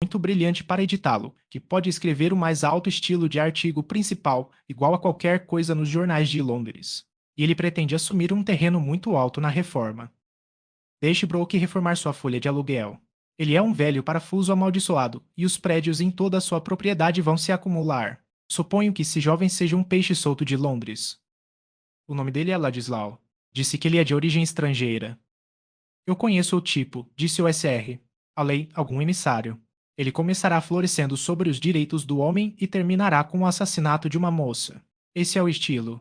muito brilhante para editá-lo, que pode escrever o mais alto estilo de artigo principal, igual a qualquer coisa nos jornais de Londres. E ele pretende assumir um terreno muito alto na reforma. Deixe Brooke reformar sua folha de aluguel. Ele é um velho parafuso amaldiçoado, e os prédios em toda a sua propriedade vão se acumular. Suponho que esse jovem seja um peixe solto de Londres. O nome dele é Ladislau. Disse que ele é de origem estrangeira. Eu conheço o tipo, disse o SR. A lei, algum emissário. Ele começará florescendo sobre os direitos do homem e terminará com o assassinato de uma moça. Esse é o estilo.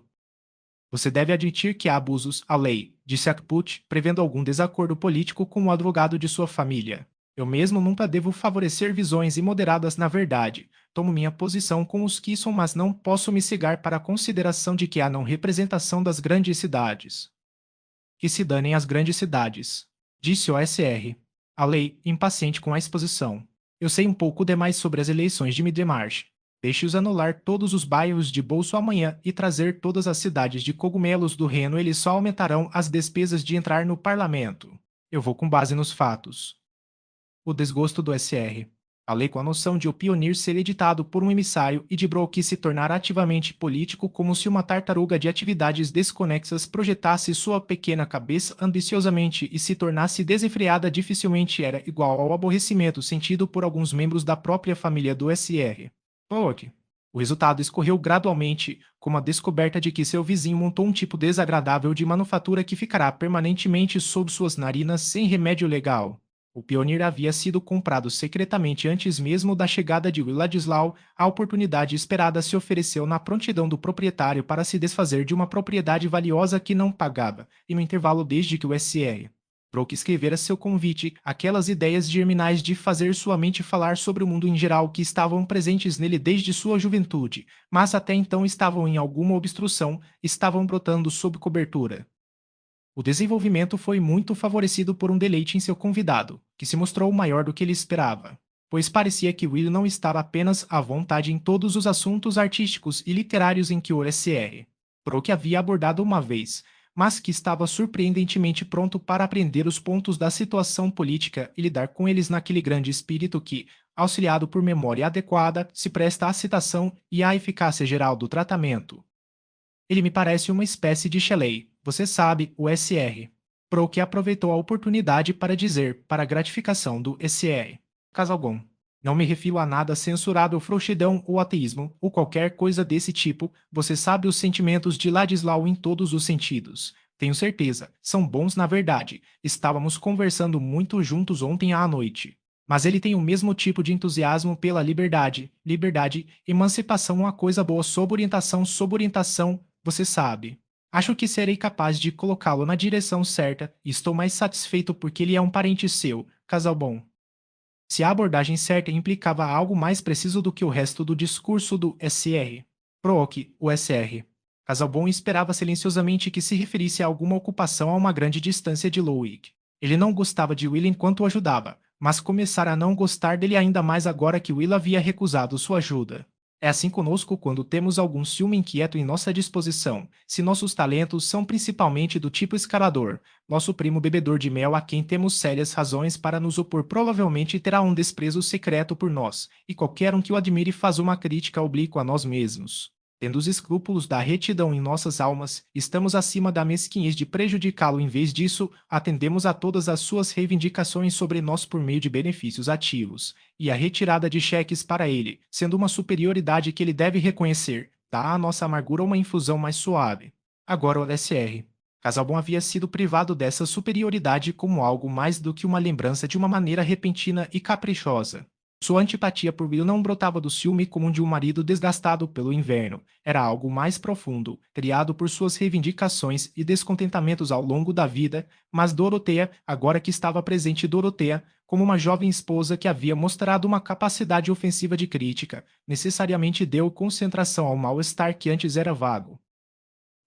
Você deve admitir que há abusos à lei, disse Akput, prevendo algum desacordo político com o advogado de sua família. Eu mesmo nunca devo favorecer visões imoderadas na verdade. Tomo minha posição com os que são, mas não posso me cegar para a consideração de que há não representação das grandes cidades. Que se danem as grandes cidades, disse o SR. A lei, impaciente com a exposição. Eu sei um pouco demais sobre as eleições de Middlemarch. Deixe-os anular todos os bairros de bolso amanhã e trazer todas as cidades de cogumelos do reino, eles só aumentarão as despesas de entrar no parlamento. Eu vou com base nos fatos. O desgosto do SR. A lei com a noção de o pionir ser editado por um emissário e de Brooke se tornar ativamente político como se uma tartaruga de atividades desconexas projetasse sua pequena cabeça ambiciosamente e se tornasse desenfreada dificilmente era igual ao aborrecimento sentido por alguns membros da própria família do SR. Brooke. O resultado escorreu gradualmente, como a descoberta de que seu vizinho montou um tipo desagradável de manufatura que ficará permanentemente sob suas narinas sem remédio legal. O Pioneer havia sido comprado secretamente antes mesmo da chegada de Ladislau. A oportunidade esperada se ofereceu na prontidão do proprietário para se desfazer de uma propriedade valiosa que não pagava, e no intervalo desde que o SR. Brooke escrevera seu convite, aquelas ideias germinais de fazer sua mente falar sobre o mundo em geral que estavam presentes nele desde sua juventude, mas até então estavam em alguma obstrução, estavam brotando sob cobertura. O desenvolvimento foi muito favorecido por um deleite em seu convidado, que se mostrou maior do que ele esperava, pois parecia que Will não estava apenas à vontade em todos os assuntos artísticos e literários em que o SR. Brooke havia abordado uma vez, mas que estava surpreendentemente pronto para aprender os pontos da situação política e lidar com eles naquele grande espírito que, auxiliado por memória adequada, se presta à citação e à eficácia geral do tratamento. Ele me parece uma espécie de Shelley, você sabe, o SR. Brooke aproveitou a oportunidade para dizer, para a gratificação do SR. Casalgon. Não me refiro a nada censurável, frouxidão ou ateísmo, ou qualquer coisa desse tipo, você sabe os sentimentos de Ladislau em todos os sentidos. Tenho certeza, são bons na verdade, estávamos conversando muito juntos ontem à noite. Mas ele tem o mesmo tipo de entusiasmo pela liberdade, emancipação uma coisa boa sob orientação, você sabe. Acho que serei capaz de colocá-lo na direção certa e estou mais satisfeito porque ele é um parente seu, casal bom. Se a abordagem certa implicava algo mais preciso do que o resto do discurso do SR. Brooke, o SR. Casalbon esperava silenciosamente que se referisse a alguma ocupação a uma grande distância de Lowick. Ele não gostava de Will enquanto o ajudava, mas começara a não gostar dele ainda mais agora que Will havia recusado sua ajuda. É assim conosco quando temos algum ciúme inquieto em nossa disposição, se nossos talentos são principalmente do tipo escalador. Nosso primo bebedor de mel a quem temos sérias razões para nos opor provavelmente terá um desprezo secreto por nós, e qualquer um que o admire faz uma crítica oblíqua a nós mesmos. Tendo os escrúpulos da retidão em nossas almas, estamos acima da mesquinhez de prejudicá-lo. Em vez disso, atendemos a todas as suas reivindicações sobre nós por meio de benefícios ativos, e a retirada de cheques para ele, sendo uma superioridade que ele deve reconhecer, dá à nossa amargura uma infusão mais suave. Agora o SR. Casalbon havia sido privado dessa superioridade como algo mais do que uma lembrança de uma maneira repentina e caprichosa. Sua antipatia por Will não brotava do ciúme como de um marido desgastado pelo inverno. Era algo mais profundo, criado por suas reivindicações e descontentamentos ao longo da vida, mas Dorothea, agora que estava presente Dorothea, como uma jovem esposa que havia mostrado uma capacidade ofensiva de crítica, necessariamente deu concentração ao mal-estar que antes era vago.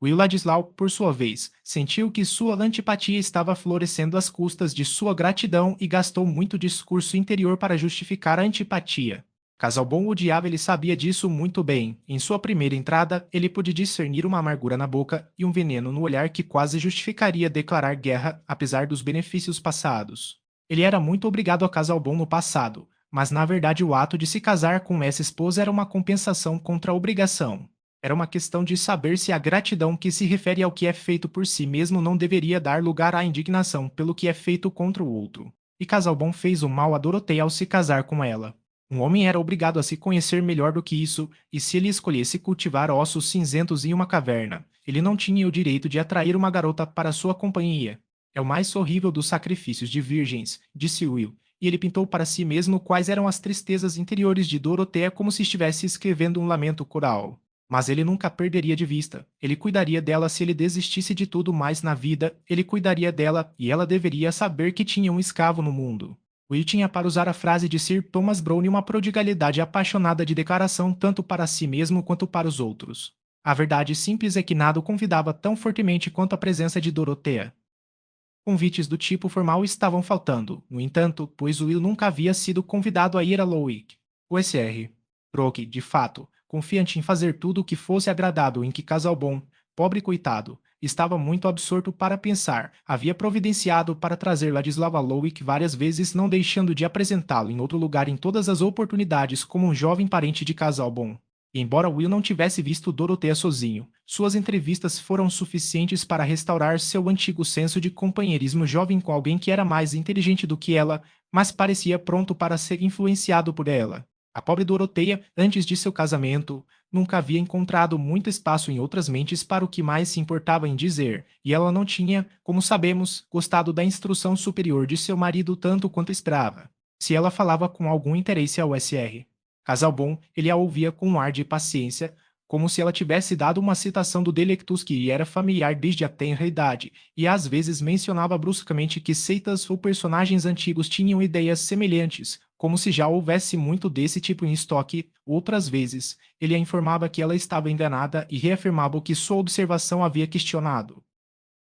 Will Ladislau, por sua vez, sentiu que sua antipatia estava florescendo às custas de sua gratidão e gastou muito discurso interior para justificar a antipatia. Casalbon odiava, ele sabia disso muito bem. Em sua primeira entrada, ele pôde discernir uma amargura na boca e um veneno no olhar que quase justificaria declarar guerra, apesar dos benefícios passados. Ele era muito obrigado a Casalbon no passado, mas na verdade o ato de se casar com essa esposa era uma compensação contra a obrigação. Era uma questão de saber se a gratidão que se refere ao que é feito por si mesmo não deveria dar lugar à indignação pelo que é feito contra o outro. E Casalbon fez o mal a Doroteia ao se casar com ela. Um homem era obrigado a se conhecer melhor do que isso, e se ele escolhesse cultivar ossos cinzentos em uma caverna, ele não tinha o direito de atrair uma garota para sua companhia. É o mais horrível dos sacrifícios de virgens, disse Will, e ele pintou para si mesmo quais eram as tristezas interiores de Doroteia como se estivesse escrevendo um lamento coral. Mas ele nunca a perderia de vista. Ele cuidaria dela se ele desistisse de tudo mais na vida, ele cuidaria dela e ela deveria saber que tinha um escravo no mundo. Will tinha, para usar a frase de Sir Thomas Browne, uma prodigalidade apaixonada de declaração tanto para si mesmo quanto para os outros. A verdade simples é que nada o convidava tão fortemente quanto a presença de Dorothea. Convites do tipo formal estavam faltando, no entanto, pois Will nunca havia sido convidado a ir a Lowick. O Sr. Brooke, de fato, confiante em fazer tudo o que fosse agradável em que Casalbon, pobre coitado, estava muito absorto para pensar, havia providenciado para trazer Ladislav a Lowick várias vezes, não deixando de apresentá-lo em outro lugar em todas as oportunidades como um jovem parente de Casalbon. E embora Will não tivesse visto Dorothea sozinho, suas entrevistas foram suficientes para restaurar seu antigo senso de companheirismo jovem com alguém que era mais inteligente do que ela, mas parecia pronto para ser influenciado por ela. A pobre Dorothea, antes de seu casamento, nunca havia encontrado muito espaço em outras mentes para o que mais se importava em dizer, e ela não tinha, como sabemos, gostado da instrução superior de seu marido tanto quanto esperava. Se ela falava com algum interesse ao Sr. Casalbon, ele a ouvia com um ar de paciência, como se ela tivesse dado uma citação do Delectus que lhe era familiar desde a tenra idade, e às vezes mencionava bruscamente que seitas ou personagens antigos tinham ideias semelhantes, como se já houvesse muito desse tipo em estoque. Outras vezes, ele a informava que ela estava enganada e reafirmava o que sua observação havia questionado.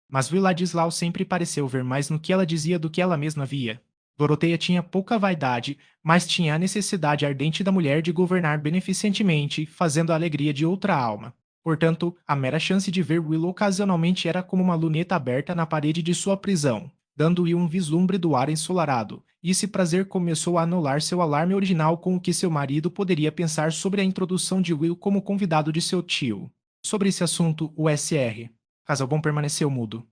Mas Viladislau sempre pareceu ver mais no que ela dizia do que ela mesma via. Doroteia tinha pouca vaidade, mas tinha a necessidade ardente da mulher de governar beneficentemente, fazendo a alegria de outra alma. Portanto, a mera chance de ver Will ocasionalmente era como uma luneta aberta na parede de sua prisão, dando-lhe um vislumbre do ar ensolarado, e esse prazer começou a anular seu alarme original com o que seu marido poderia pensar sobre a introdução de Will como convidado de seu tio. Sobre esse assunto, o Sr. Casalbon permaneceu mudo.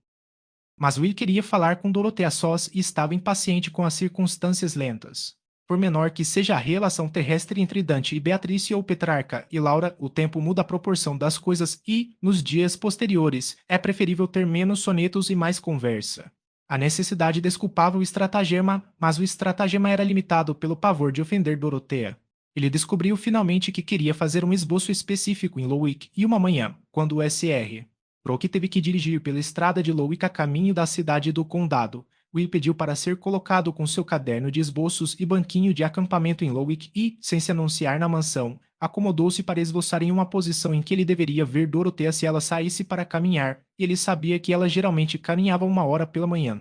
Mas Will queria falar com Dorothea a sós e estava impaciente com as circunstâncias lentas. Por menor que seja a relação terrestre entre Dante e Beatrice ou Petrarca e Laura, o tempo muda a proporção das coisas e, nos dias posteriores, é preferível ter menos sonetos e mais conversa. A necessidade desculpava o estratagema, mas o estratagema era limitado pelo pavor de ofender Dorothea. Ele descobriu finalmente que queria fazer um esboço específico em Lowick e uma manhã, quando o Sr. Brooke teve que dirigir pela estrada de Lowick a caminho da cidade do condado. Will pediu para ser colocado com seu caderno de esboços e banquinho de acampamento em Lowick e, sem se anunciar na mansão, acomodou-se para esboçar em uma posição em que ele deveria ver Dorothea se ela saísse para caminhar, e ele sabia que ela geralmente caminhava 1 hora pela manhã.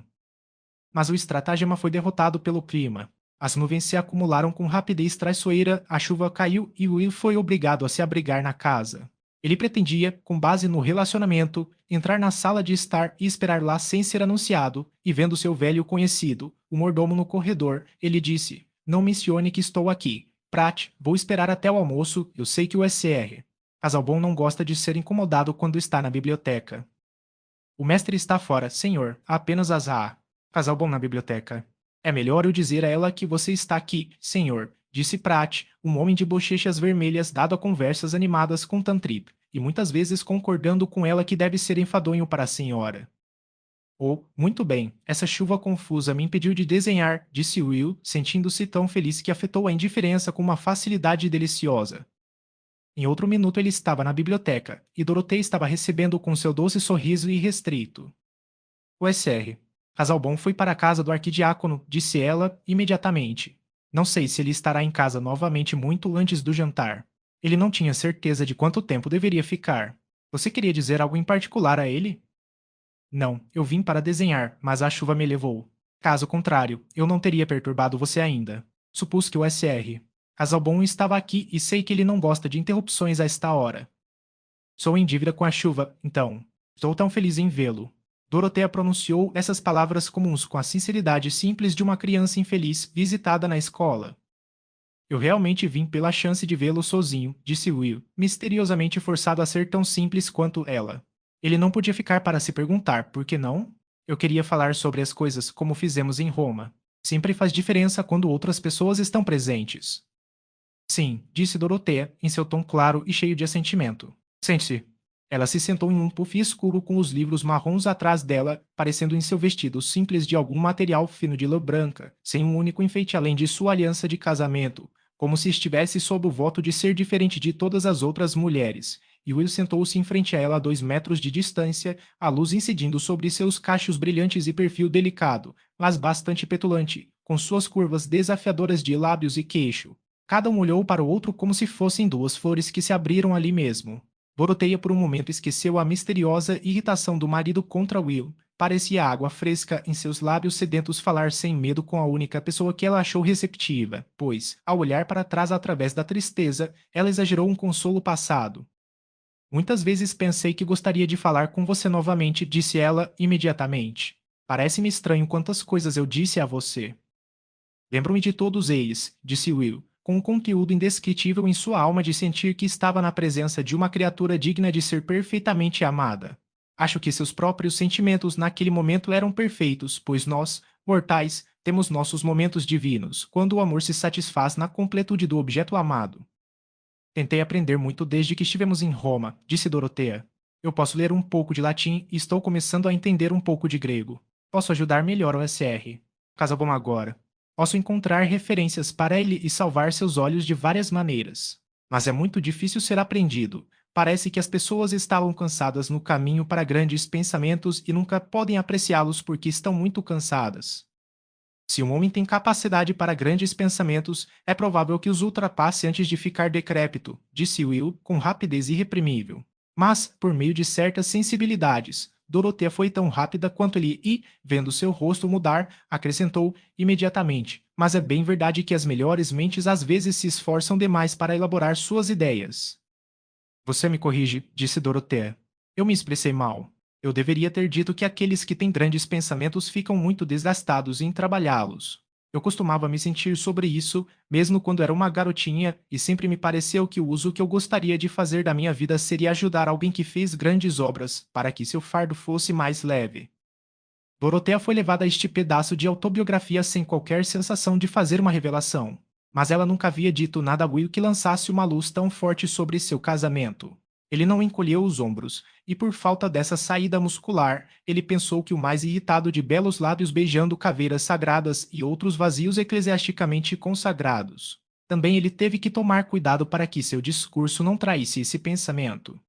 Mas o estratagema foi derrotado pelo clima. As nuvens se acumularam com rapidez traiçoeira, a chuva caiu e Will foi obrigado a se abrigar na casa. Ele pretendia, com base no relacionamento, entrar na sala de estar e esperar lá sem ser anunciado, e vendo seu velho conhecido, o mordomo no corredor, ele disse: "Não mencione que estou aqui. Pratt, vou esperar até o almoço, eu sei que o Sr. Casalbon não gosta de ser incomodado quando está na biblioteca." "O mestre está fora, senhor, há apenas Azaa." Casalbon na biblioteca. "É melhor eu dizer a ela que você está aqui, senhor," disse Pratt, um homem de bochechas vermelhas dado a conversas animadas com Tantrip, e muitas vezes concordando com ela que deve ser enfadonho para a senhora. "Oh, muito bem, essa chuva confusa me impediu de desenhar," disse Will, sentindo-se tão feliz que afetou a indiferença com uma facilidade deliciosa. Em outro minuto ele estava na biblioteca, e Dorothea estava recebendo com seu doce sorriso irrestrito. "O Sr. Casalbon foi para a casa do arquidiácono," disse ela imediatamente. "Não sei se ele estará em casa novamente muito antes do jantar." Ele não tinha certeza de quanto tempo deveria ficar. "Você queria dizer algo em particular a ele?" "Não, eu vim para desenhar, mas a chuva me levou. Caso contrário, eu não teria perturbado você ainda." Supus que o Sr. Casalbon estava aqui e sei que ele não gosta de interrupções a esta hora. "Sou em dívida com a chuva, então. Estou tão feliz em vê-lo." Dorothea pronunciou essas palavras comuns com a sinceridade simples de uma criança infeliz visitada na escola. Eu realmente vim pela chance de vê-lo sozinho, disse Will, misteriosamente forçado a ser tão simples quanto ela. Ele não podia ficar para se perguntar, por que não? Eu queria falar sobre as coisas como fizemos em Roma. Sempre faz diferença quando outras pessoas estão presentes. Sim, disse Dorotea, em seu tom claro e cheio de assentimento. Sente-se. Ela se sentou em um puff escuro com os livros marrons atrás dela, parecendo em seu vestido simples de algum material fino de lã branca, sem um único enfeite além de sua aliança de casamento, como se estivesse sob o voto de ser diferente de todas as outras mulheres. E Will sentou-se em frente a ela a 2 metros de distância, a luz incidindo sobre seus cachos brilhantes e perfil delicado, mas bastante petulante, com suas curvas desafiadoras de lábios e queixo. Cada um olhou para o outro como se fossem duas flores que se abriram ali mesmo. Doroteia por um momento esqueceu a misteriosa irritação do marido contra Will. Parecia água fresca em seus lábios sedentos falar sem medo com a única pessoa que ela achou receptiva, pois, ao olhar para trás através da tristeza, ela exagerou um consolo passado. Muitas vezes pensei que gostaria de falar com você novamente, disse ela imediatamente. Parece-me estranho quantas coisas eu disse a você. Lembro-me de todos eles, disse Will, com um conteúdo indescritível em sua alma de sentir que estava na presença de uma criatura digna de ser perfeitamente amada. Acho que seus próprios sentimentos naquele momento eram perfeitos, pois nós, mortais, temos nossos momentos divinos, quando o amor se satisfaz na completude do objeto amado. Tentei aprender muito desde que estivemos em Roma, disse Dorotea. Eu posso ler um pouco de latim e estou começando a entender um pouco de grego. Posso ajudar melhor o SR. Casabon agora. Posso encontrar referências para ele e salvar seus olhos de várias maneiras. Mas é muito difícil ser aprendido. Parece que as pessoas estavam cansadas no caminho para grandes pensamentos e nunca podem apreciá-los porque estão muito cansadas. Se um homem tem capacidade para grandes pensamentos, é provável que os ultrapasse antes de ficar decrépito, disse Will com rapidez irreprimível. Mas, por meio de certas sensibilidades, Dorothea foi tão rápida quanto ele e, vendo seu rosto mudar, acrescentou imediatamente: Mas é bem verdade que as melhores mentes às vezes se esforçam demais para elaborar suas ideias. Você me corrige, disse Dorothea. Eu me expressei mal. Eu deveria ter dito que aqueles que têm grandes pensamentos ficam muito desgastados em trabalhá-los. Eu costumava me sentir sobre isso, mesmo quando era uma garotinha, e sempre me pareceu que o uso que eu gostaria de fazer da minha vida seria ajudar alguém que fez grandes obras, para que seu fardo fosse mais leve. Dorothea foi levada a este pedaço de autobiografia sem qualquer sensação de fazer uma revelação. Mas ela nunca havia dito nada a Will que lançasse uma luz tão forte sobre seu casamento. Ele não encolheu os ombros, e por falta dessa saída muscular, ele pensou que o mais irritado de belos lábios beijando caveiras sagradas e outros vazios eclesiasticamente consagrados. Também ele teve que tomar cuidado para que seu discurso não traísse esse pensamento.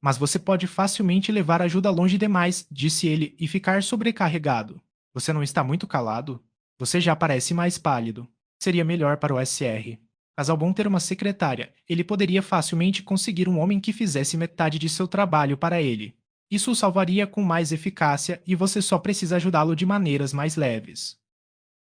Mas você pode facilmente levar a ajuda longe demais, disse ele, e ficar sobrecarregado. Você não está muito calado? Você já parece mais pálido. Seria melhor para o SR. Mas ao bom ter uma secretária, ele poderia facilmente conseguir um homem que fizesse metade de seu trabalho para ele. Isso o salvaria com mais eficácia e você só precisa ajudá-lo de maneiras mais leves.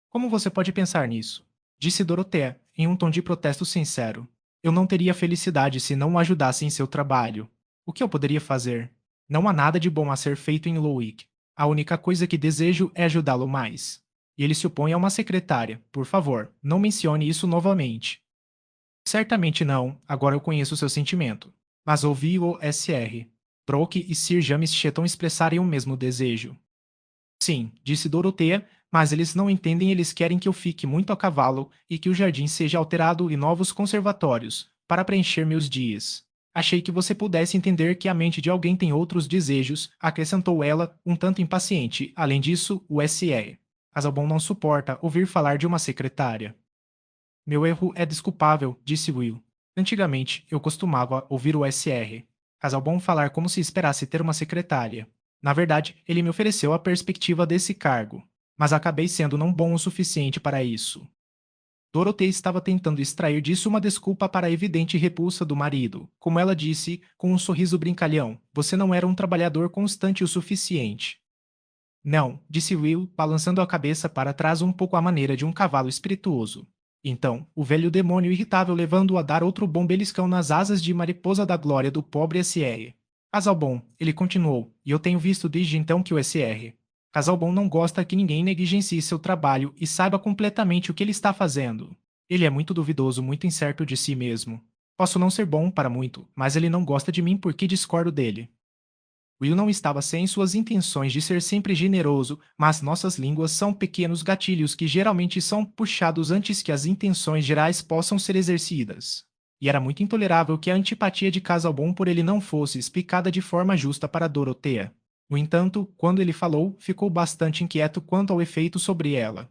Como você pode pensar nisso? Disse Dorothea, em um tom de protesto sincero. Eu não teria felicidade se não o ajudasse em seu trabalho. O que eu poderia fazer? Não há nada de bom a ser feito em Lowick. A única coisa que desejo é ajudá-lo mais. E ele se opõe a uma secretária. Por favor, não mencione isso novamente. Certamente não, agora eu conheço seu sentimento. Mas ouvi o SR. Brooke e Sir James Chetton expressarem o mesmo desejo. Sim, disse Dorothea, mas eles não entendem, eles querem que eu fique muito a cavalo e que o jardim seja alterado e novos conservatórios, para preencher meus dias. Achei que você pudesse entender que a mente de alguém tem outros desejos, acrescentou ela, um tanto impaciente. Além disso, o SE. Casalbon não suporta ouvir falar de uma secretária. Meu erro é desculpável, disse Will. Antigamente, eu costumava ouvir o SR. Casalbon falar como se esperasse ter uma secretária. Na verdade, ele me ofereceu a perspectiva desse cargo, mas acabei sendo não bom o suficiente para isso. Dorothea estava tentando extrair disso uma desculpa para a evidente repulsa do marido. Como ela disse, com um sorriso brincalhão, você não era um trabalhador constante o suficiente. Não, disse Will, balançando a cabeça para trás um pouco à maneira de um cavalo espirituoso. Então, o velho demônio irritável levando-o a dar outro bom beliscão nas asas de mariposa da glória do pobre SR. Casal bom, ele continuou, e eu tenho visto desde então que o SR. Casal bom não gosta que ninguém negligencie seu trabalho e saiba completamente o que ele está fazendo. Ele é muito duvidoso, muito incerto de si mesmo. Posso não ser bom para muito, mas ele não gosta de mim porque discordo dele. Will não estava sem suas intenções de ser sempre generoso, mas nossas línguas são pequenos gatilhos que geralmente são puxados antes que as intenções gerais possam ser exercidas. E era muito intolerável que a antipatia de Casalbon por ele não fosse explicada de forma justa para Dorothea. No entanto, quando ele falou, ficou bastante inquieto quanto ao efeito sobre ela.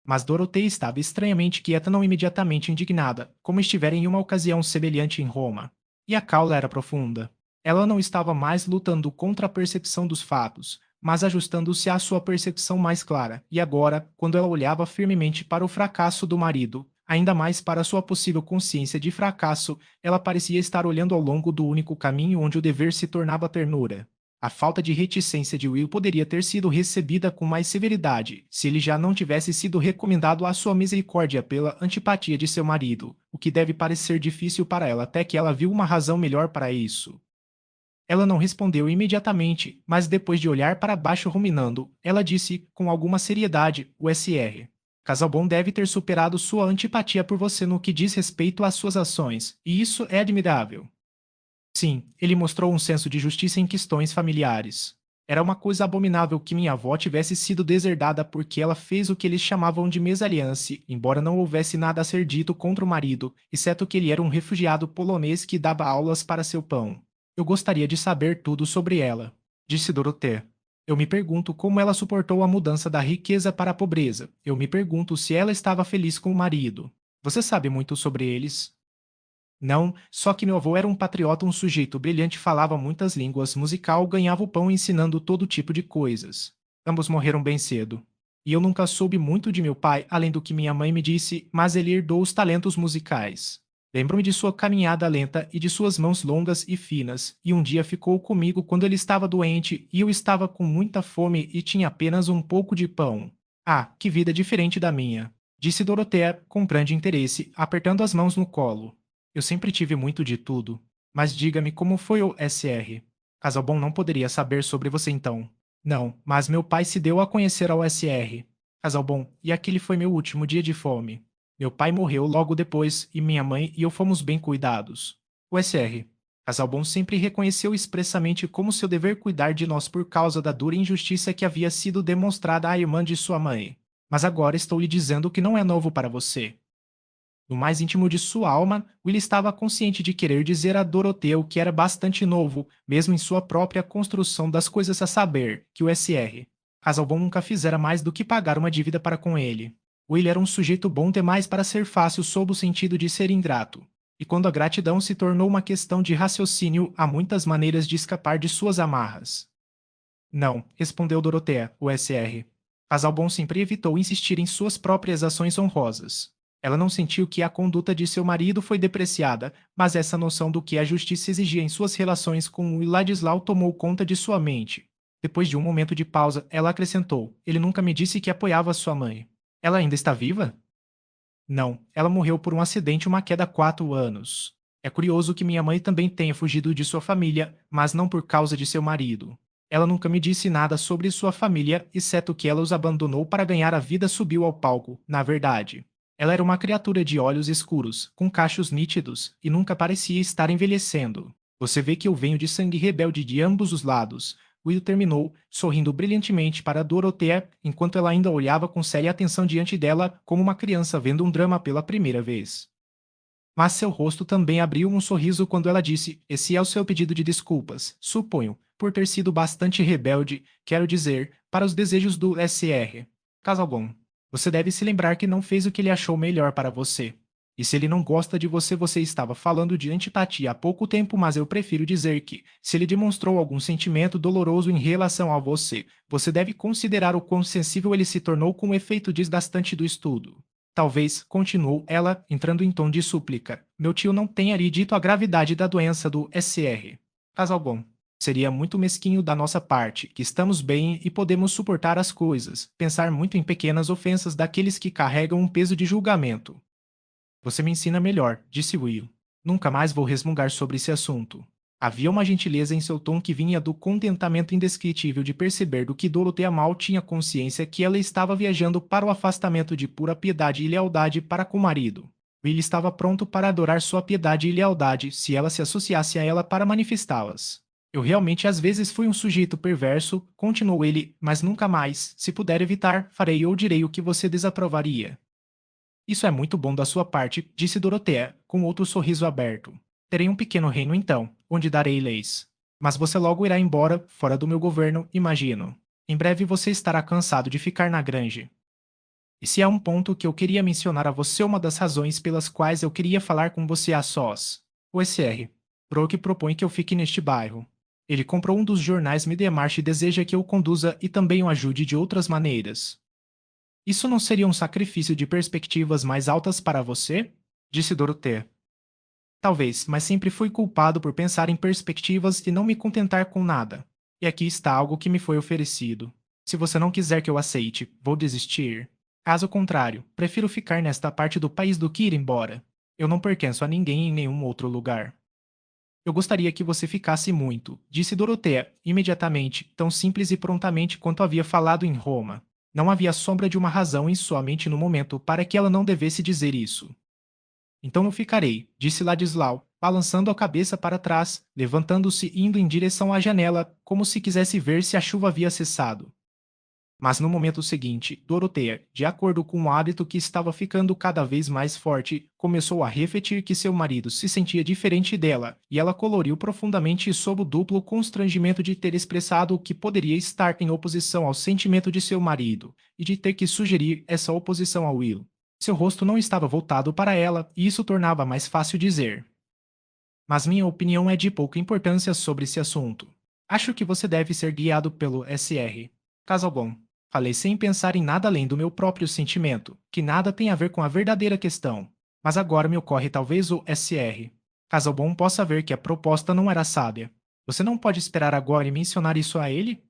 Mas Dorothea estava estranhamente quieta, não imediatamente indignada, como estivera em uma ocasião semelhante em Roma. E a caula era profunda. Ela não estava mais lutando contra a percepção dos fatos, mas ajustando-se à sua percepção mais clara, e agora, quando ela olhava firmemente para o fracasso do marido, ainda mais para sua possível consciência de fracasso, ela parecia estar olhando ao longo do único caminho onde o dever se tornava ternura. A falta de reticência de Will poderia ter sido recebida com mais severidade se ele já não tivesse sido recomendado à sua misericórdia pela antipatia de seu marido, o que deve parecer difícil para ela até que ela viu uma razão melhor para isso. Ela não respondeu imediatamente, mas depois de olhar para baixo ruminando, ela disse com alguma seriedade: o SR. Casalbon deve ter superado sua antipatia por você no que diz respeito às suas ações, e isso é admirável. Sim, ele mostrou um senso de justiça em questões familiares. Era uma coisa abominável que minha avó tivesse sido deserdada porque ela fez o que eles chamavam de mesalliance, embora não houvesse nada a ser dito contra o marido, exceto que ele era um refugiado polonês que dava aulas para seu pão. Eu gostaria de saber tudo sobre ela, disse Dorothée. Eu me pergunto como ela suportou a mudança da riqueza para a pobreza. Eu me pergunto se ela estava feliz com o marido. Você sabe muito sobre eles? Não, só que meu avô era um patriota, um sujeito brilhante, falava muitas línguas, musical, ganhava o pão ensinando todo tipo de coisas. Ambos morreram bem cedo. E eu nunca soube muito de meu pai, além do que minha mãe me disse, mas ele herdou os talentos musicais. Lembro-me de sua caminhada lenta e de suas mãos longas e finas, e um dia ficou comigo quando ele estava doente e eu estava com muita fome e tinha apenas um pouco de pão. Ah, que vida diferente da minha! Disse Dorothea, com grande interesse, apertando as mãos no colo. Eu sempre tive muito de tudo. Mas diga-me como foi o SR. Casalbon não poderia saber sobre você então. Não, mas meu pai se deu a conhecer ao SR. Casalbon, e aquele foi meu último dia de fome. Meu pai morreu logo depois e minha mãe e eu fomos bem cuidados. O SR. Casalbon sempre reconheceu expressamente como seu dever cuidar de nós por causa da dura injustiça que havia sido demonstrada à irmã de sua mãe. Mas agora estou lhe dizendo que não é novo para você. No mais íntimo de sua alma, Will estava consciente de querer dizer a Dorothea o que era bastante novo, mesmo em sua própria construção das coisas, a saber, que o SR. Casalbon nunca fizera mais do que pagar uma dívida para com ele. Will era um sujeito bom demais para ser fácil sob o sentido de ser ingrato. E quando a gratidão se tornou uma questão de raciocínio, há muitas maneiras de escapar de suas amarras. Não, respondeu Dorothea, o SR. Casalbon sempre evitou insistir em suas próprias ações honrosas. Ela não sentiu que a conduta de seu marido foi depreciada, mas essa noção do que a justiça exigia em suas relações com o Ladislau tomou conta de sua mente. Depois de um momento de pausa, ela acrescentou: ele nunca me disse que apoiava sua mãe. Ela ainda está viva? Não, ela morreu por um acidente, uma queda há 4 anos. É curioso que minha mãe também tenha fugido de sua família, mas não por causa de seu marido. Ela nunca me disse nada sobre sua família, exceto que ela os abandonou para ganhar a vida. Subiu ao palco, na verdade. Ela era uma criatura de olhos escuros, com cachos nítidos, e nunca parecia estar envelhecendo. Você vê que eu venho de sangue rebelde de ambos os lados. Will terminou, sorrindo brilhantemente para Dorothea, enquanto ela ainda olhava com séria atenção diante dela, como uma criança vendo um drama pela primeira vez. Mas seu rosto também abriu um sorriso quando ela disse: esse é o seu pedido de desculpas, suponho, por ter sido bastante rebelde, quero dizer, para os desejos do SR. Casalbon. Você deve se lembrar que não fez o que ele achou melhor para você. E se ele não gosta de você, você estava falando de antipatia há pouco tempo, mas eu prefiro dizer que, se ele demonstrou algum sentimento doloroso em relação a você, você deve considerar o quão sensível ele se tornou com o efeito desgastante do estudo. Talvez, continuou ela, entrando em tom de súplica, meu tio não tenha lhe dito a gravidade da doença do SR. Casalbon. Seria muito mesquinho da nossa parte, que estamos bem e podemos suportar as coisas, pensar muito em pequenas ofensas daqueles que carregam um peso de julgamento. Você me ensina melhor, disse Will. Nunca mais vou resmungar sobre esse assunto. Havia uma gentileza em seu tom que vinha do contentamento indescritível de perceber do que Dorothea mal tinha consciência que ela estava viajando para o afastamento de pura piedade e lealdade para com o marido. Will estava pronto para adorar sua piedade e lealdade se ela se associasse a ela para manifestá-las. Eu realmente às vezes fui um sujeito perverso, continuou ele, mas nunca mais, se puder evitar, farei ou direi o que você desaprovaria. Isso é muito bom da sua parte, disse Dorothea, com outro sorriso aberto. Terei um pequeno reino então, onde darei leis. Mas você logo irá embora, fora do meu governo, imagino. Em breve você estará cansado de ficar na grande. Esse é um ponto que eu queria mencionar a você, uma das razões pelas quais eu queria falar com você a sós. O SR. Brooke propõe que eu fique neste bairro. Ele comprou um dos jornais Middlemarch e deseja que eu o conduza e também o ajude de outras maneiras. Isso não seria um sacrifício de perspectivas mais altas para você? Disse Dorothea. Talvez, mas sempre fui culpado por pensar em perspectivas e não me contentar com nada. E aqui está algo que me foi oferecido. Se você não quiser que eu aceite, vou desistir. Caso contrário, prefiro ficar nesta parte do país do que ir embora. Eu não pertenço a ninguém em nenhum outro lugar. Eu gostaria que você ficasse muito, disse Dorothea, imediatamente, tão simples e prontamente quanto havia falado em Roma. Não havia sombra de uma razão em sua mente no momento para que ela não devesse dizer isso. Então eu ficarei, disse Ladislau, balançando a cabeça para trás, levantando-se e indo em direção à janela, como se quisesse ver se a chuva havia cessado. Mas no momento seguinte, Dorothea, de acordo com o hábito que estava ficando cada vez mais forte, começou a refletir que seu marido se sentia diferente dela, e ela coloriu profundamente sob o duplo constrangimento de ter expressado o que poderia estar em oposição ao sentimento de seu marido, e de ter que sugerir essa oposição a Will. Seu rosto não estava voltado para ela, e isso tornava mais fácil dizer. Mas minha opinião é de pouca importância sobre esse assunto. Acho que você deve ser guiado pelo SR. Casalbon. Falei sem pensar em nada além do meu próprio sentimento, que nada tem a ver com a verdadeira questão. Mas agora me ocorre talvez o SR. Casalbon possa ver que a proposta não era sábia. Você não pode esperar agora e mencionar isso a ele?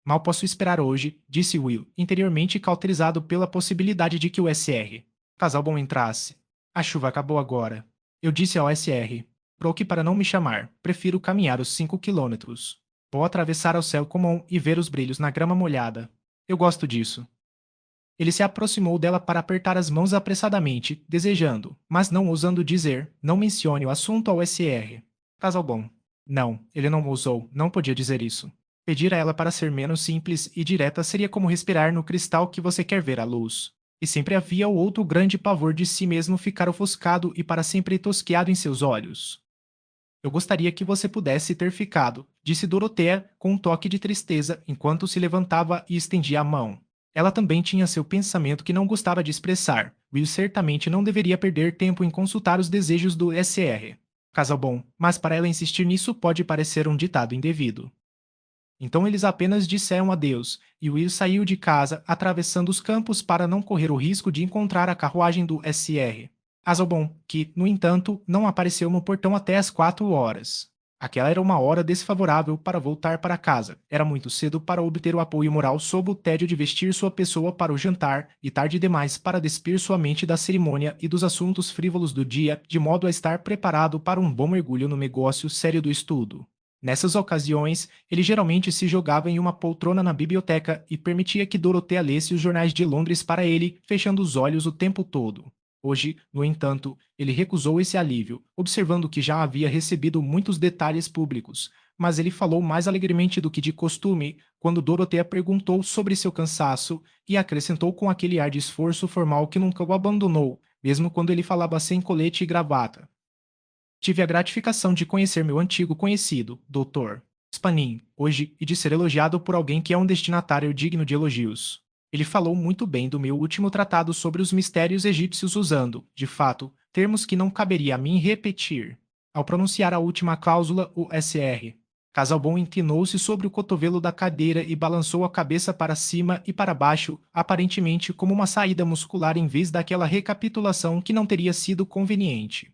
Mal posso esperar hoje, disse Will, interiormente cauterizado pela possibilidade de que o SR. Casalbon entrasse. A chuva acabou agora. Eu disse ao SR. Proque para não me chamar. Prefiro caminhar os 5 quilômetros. Vou atravessar ao céu comum e ver os brilhos na grama molhada. Eu gosto disso. Ele se aproximou dela para apertar as mãos apressadamente, desejando, mas não ousando dizer, não mencione o assunto ao SR. Casalbon. Não, ele não ousou, não podia dizer isso. Pedir a ela para ser menos simples e direta seria como respirar no cristal que você quer ver à luz. E sempre havia o outro grande pavor de si mesmo ficar ofuscado e para sempre tosqueado em seus olhos. Eu gostaria que você pudesse ter ficado, disse Dorothea com um toque de tristeza enquanto se levantava e estendia a mão. Ela também tinha seu pensamento que não gostava de expressar. Will certamente não deveria perder tempo em consultar os desejos do SR. Casalbon, mas para ela insistir nisso pode parecer um ditado indevido. Então eles apenas disseram adeus, e Will saiu de casa, atravessando os campos para não correr o risco de encontrar a carruagem do SR. Casalbon, que, no entanto, não apareceu no portão até às 4 horas. Aquela era uma hora desfavorável para voltar para casa. Era muito cedo para obter o apoio moral sob o tédio de vestir sua pessoa para o jantar e tarde demais para despir sua mente da cerimônia e dos assuntos frívolos do dia, de modo a estar preparado para um bom mergulho no negócio sério do estudo. Nessas ocasiões, ele geralmente se jogava em uma poltrona na biblioteca e permitia que Dorothea lesse os jornais de Londres para ele, fechando os olhos o tempo todo. Hoje, no entanto, ele recusou esse alívio, observando que já havia recebido muitos detalhes públicos, mas ele falou mais alegremente do que de costume quando Dorothea perguntou sobre seu cansaço e acrescentou com aquele ar de esforço formal que nunca o abandonou, mesmo quando ele falava sem colete e gravata. Tive a gratificação de conhecer meu antigo conhecido, Dr. Spanin, hoje e de ser elogiado por alguém que é um destinatário digno de elogios. Ele falou muito bem do meu último tratado sobre os mistérios egípcios usando, de fato, termos que não caberia a mim repetir. Ao pronunciar a última cláusula, o SR. Casalbon inclinou-se sobre o cotovelo da cadeira e balançou a cabeça para cima e para baixo, aparentemente como uma saída muscular em vez daquela recapitulação que não teria sido conveniente.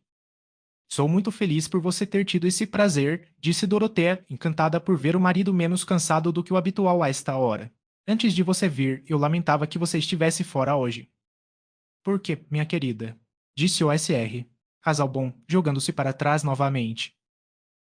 Sou muito feliz por você ter tido esse prazer, disse Dorothea, encantada por ver o marido menos cansado do que o habitual a esta hora. Antes de você vir, eu lamentava que você estivesse fora hoje. Por quê, minha querida? Disse o SR. Casalbon, jogando-se para trás novamente.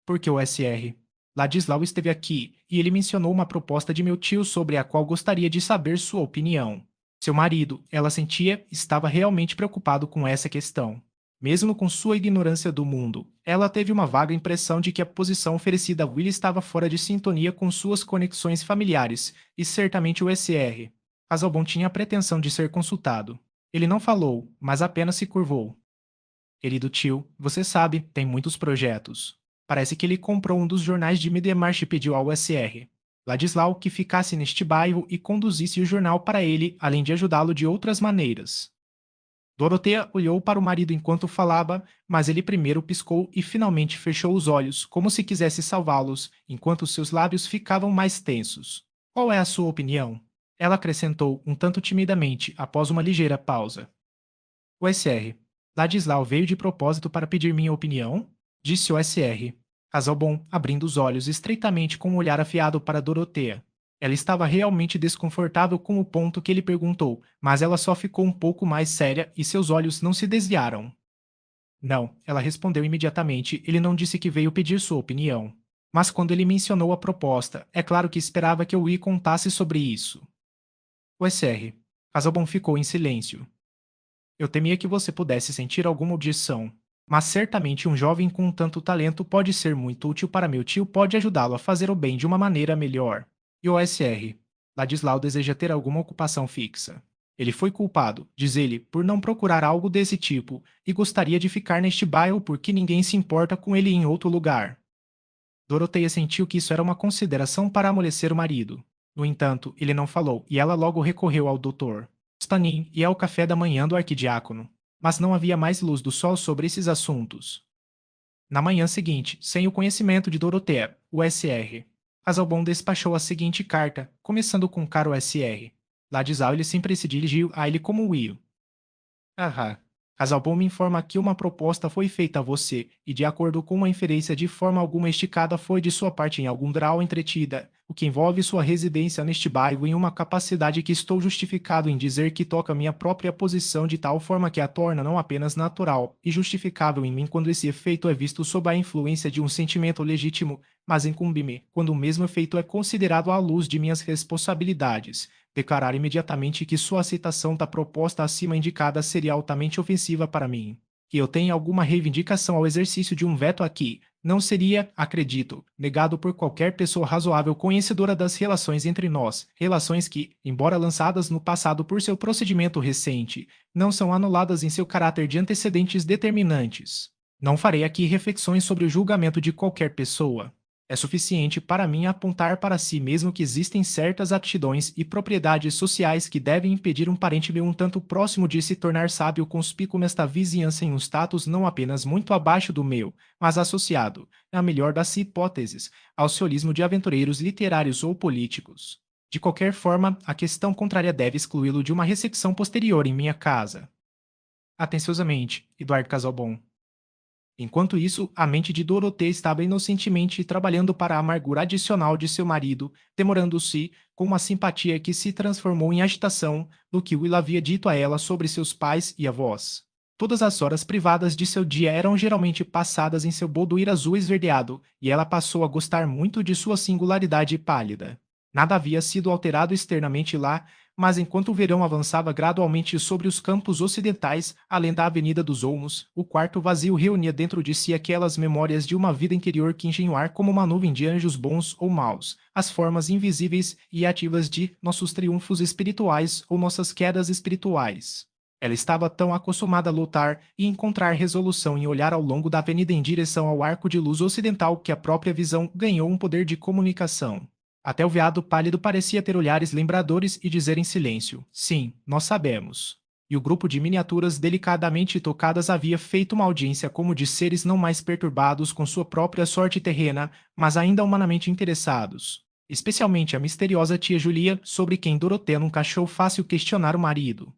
Porque o SR. Ladislau esteve aqui e ele mencionou uma proposta de meu tio sobre a qual gostaria de saber sua opinião. Seu marido, ela sentia, estava realmente preocupado com essa questão. Mesmo com sua ignorância do mundo, ela teve uma vaga impressão de que a posição oferecida a Will estava fora de sintonia com suas conexões familiares, e certamente o SR. Casalbon tinha a pretensão de ser consultado. Ele não falou, mas apenas se curvou. Querido tio, você sabe, tem muitos projetos. Parece que ele comprou um dos jornais de Middlemarch e pediu ao SR. Ladislau que ficasse neste bairro e conduzisse o jornal para ele, além de ajudá-lo de outras maneiras. Dorothea olhou para o marido enquanto falava, mas ele primeiro piscou e finalmente fechou os olhos, como se quisesse salvá-los, enquanto seus lábios ficavam mais tensos. Qual é a sua opinião? Ela acrescentou um tanto timidamente, após uma ligeira pausa. O SR. Ladislau veio de propósito para pedir minha opinião? Disse o SR. Casalbon, abrindo os olhos estreitamente com um olhar afiado para Dorothea. Ela estava realmente desconfortável com o ponto que ele perguntou, mas ela só ficou um pouco mais séria e seus olhos não se desviaram. Não, ela respondeu imediatamente, ele não disse que veio pedir sua opinião. Mas quando ele mencionou a proposta, é claro que esperava que eu lhe contasse sobre isso. O SR. Casalbon ficou em silêncio. Eu temia que você pudesse sentir alguma objeção, mas certamente um jovem com tanto talento pode ser muito útil para meu tio, pode ajudá-lo a fazer o bem de uma maneira melhor. E o SR. Ladislau deseja ter alguma ocupação fixa. Ele foi culpado, diz ele, por não procurar algo desse tipo, e gostaria de ficar neste bairro porque ninguém se importa com ele em outro lugar. Doroteia sentiu que isso era uma consideração para amolecer o marido. No entanto, ele não falou, e ela logo recorreu ao doutor Stanin e ao café da manhã do arquidiácono. Mas não havia mais luz do sol sobre esses assuntos. Na manhã seguinte, sem o conhecimento de Dorothea, o SR. Casalbon despachou a seguinte carta, começando com caro SR. Ladislau ele sempre se dirigiu a ele como Will. Ahá. Casalbon me informa que uma proposta foi feita a você, e de acordo com uma inferência de forma alguma esticada foi de sua parte em algum grau entretida, o que envolve sua residência neste bairro em uma capacidade que estou justificado em dizer que toca minha própria posição de tal forma que a torna não apenas natural e justificável em mim quando esse efeito é visto sob a influência de um sentimento legítimo, mas incumbe-me quando o mesmo efeito é considerado à luz de minhas responsabilidades declarar imediatamente que sua aceitação da proposta acima indicada seria altamente ofensiva para mim. Que eu tenha alguma reivindicação ao exercício de um veto aqui, não seria, acredito, negado por qualquer pessoa razoável conhecedora das relações entre nós, relações que, embora lançadas no passado por seu procedimento recente, não são anuladas em seu caráter de antecedentes determinantes. Não farei aqui reflexões sobre o julgamento de qualquer pessoa. É suficiente para mim apontar para si mesmo que existem certas aptidões e propriedades sociais que devem impedir um parente meu um tanto próximo de se tornar sábio conspícuo nesta vizinhança em um status não apenas muito abaixo do meu, mas associado, na melhor das hipóteses, ao ciolismo de aventureiros literários ou políticos. De qualquer forma, a questão contrária deve excluí-lo de uma recepção posterior em minha casa. Atenciosamente, Eduardo Casalbon. Enquanto isso, a mente de Dorothée estava inocentemente trabalhando para a amargura adicional de seu marido, demorando-se com uma simpatia que se transformou em agitação do que Will havia dito a ela sobre seus pais e avós. Todas as horas privadas de seu dia eram geralmente passadas em seu boudoir azul esverdeado, e ela passou a gostar muito de sua singularidade pálida. Nada havia sido alterado externamente lá, mas enquanto o verão avançava gradualmente sobre os campos ocidentais, além da Avenida dos Olmos, o quarto vazio reunia dentro de si aquelas memórias de uma vida interior que enchem o ar como uma nuvem de anjos bons ou maus, as formas invisíveis e ativas de nossos triunfos espirituais ou nossas quedas espirituais. Ela estava tão acostumada a lutar e encontrar resolução em olhar ao longo da avenida em direção ao arco de luz ocidental que a própria visão ganhou um poder de comunicação. Até o veado pálido parecia ter olhares lembradores e dizer em silêncio: sim, nós sabemos. E o grupo de miniaturas delicadamente tocadas havia feito uma audiência como de seres não mais perturbados com sua própria sorte terrena, mas ainda humanamente interessados. Especialmente a misteriosa tia Julia, sobre quem Dorothea nunca achou fácil questionar o marido.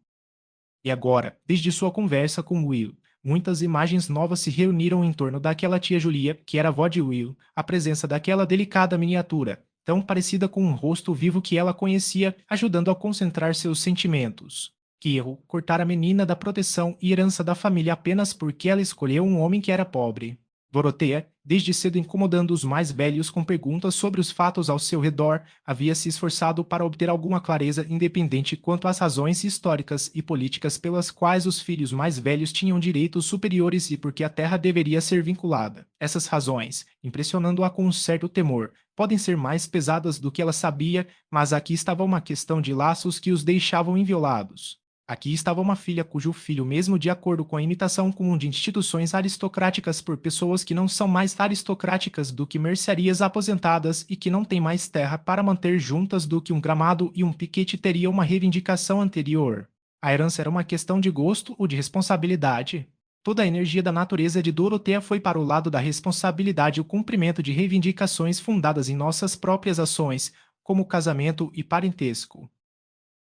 E agora, desde sua conversa com Will, muitas imagens novas se reuniram em torno daquela tia Julia, que era a avó de Will, a presença daquela delicada miniatura, tão parecida com um rosto vivo que ela conhecia, ajudando a concentrar seus sentimentos. Que erro cortar a menina da proteção e herança da família apenas porque ela escolheu um homem que era pobre. Doroteia, desde cedo incomodando os mais velhos com perguntas sobre os fatos ao seu redor, havia se esforçado para obter alguma clareza independente quanto às razões históricas e políticas pelas quais os filhos mais velhos tinham direitos superiores e por que a terra deveria ser vinculada. Essas razões, impressionando-a com um certo temor, podem ser mais pesadas do que ela sabia, mas aqui estava uma questão de laços que os deixavam inviolados. Aqui estava uma filha cujo filho, mesmo de acordo com a imitação comum de instituições aristocráticas por pessoas que não são mais aristocráticas do que mercearias aposentadas e que não têm mais terra para manter juntas do que um gramado e um piquete teria uma reivindicação anterior. A herança era uma questão de gosto ou de responsabilidade. Toda a energia da natureza de Doroteia foi para o lado da responsabilidade e o cumprimento de reivindicações fundadas em nossas próprias ações, como casamento e parentesco.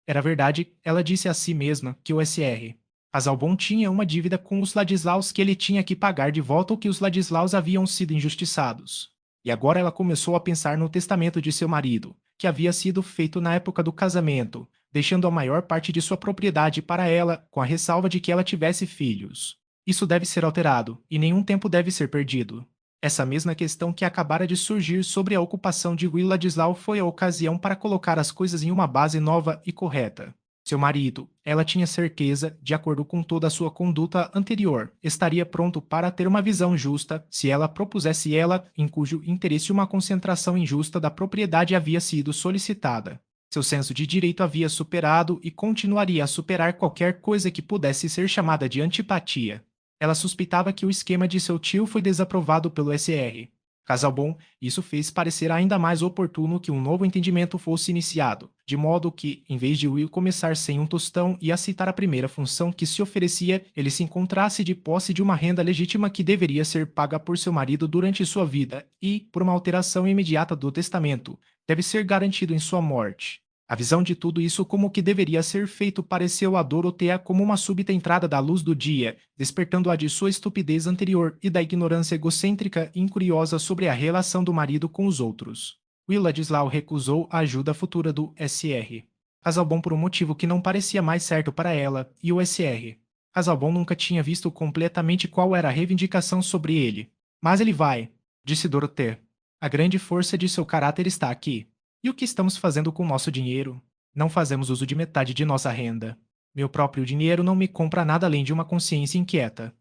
Era verdade, ela disse a si mesma que o SR. Casalbon tinha uma dívida com os Ladislaus que ele tinha que pagar de volta ou que os Ladislaus haviam sido injustiçados. E agora ela começou a pensar no testamento de seu marido, que havia sido feito na época do casamento, deixando a maior parte de sua propriedade para ela, com a ressalva de que ela tivesse filhos. Isso deve ser alterado, e nenhum tempo deve ser perdido. Essa mesma questão que acabara de surgir sobre a ocupação de Will Ladislau foi a ocasião para colocar as coisas em uma base nova e correta. Seu marido, ela tinha certeza, de acordo com toda a sua conduta anterior, estaria pronto para ter uma visão justa se ela propusesse ela, em cujo interesse uma concentração injusta da propriedade havia sido solicitada. Seu senso de direito havia superado e continuaria a superar qualquer coisa que pudesse ser chamada de antipatia. Ela suspeitava que o esquema de seu tio foi desaprovado pelo SR. Casalbon, isso fez parecer ainda mais oportuno que um novo entendimento fosse iniciado, de modo que, em vez de Will começar sem um tostão e aceitar a primeira função que se oferecia, ele se encontrasse de posse de uma renda legítima que deveria ser paga por seu marido durante sua vida e, por uma alteração imediata do testamento, deve ser garantido em sua morte. A visão de tudo isso como que deveria ser feito pareceu a Dorothea como uma súbita entrada da luz do dia, despertando-a de sua estupidez anterior e da ignorância egocêntrica e incuriosa sobre a relação do marido com os outros. Will Ladislau recusou a ajuda futura do SR. Casalbon por um motivo que não parecia mais certo para ela, e o SR. Casalbon nunca tinha visto completamente qual era a reivindicação sobre ele. Mas ele vai, disse Dorothea. A grande força de seu caráter está aqui. E o que estamos fazendo com o nosso dinheiro? Não fazemos uso de metade de nossa renda. Meu próprio dinheiro não me compra nada além de uma consciência inquieta.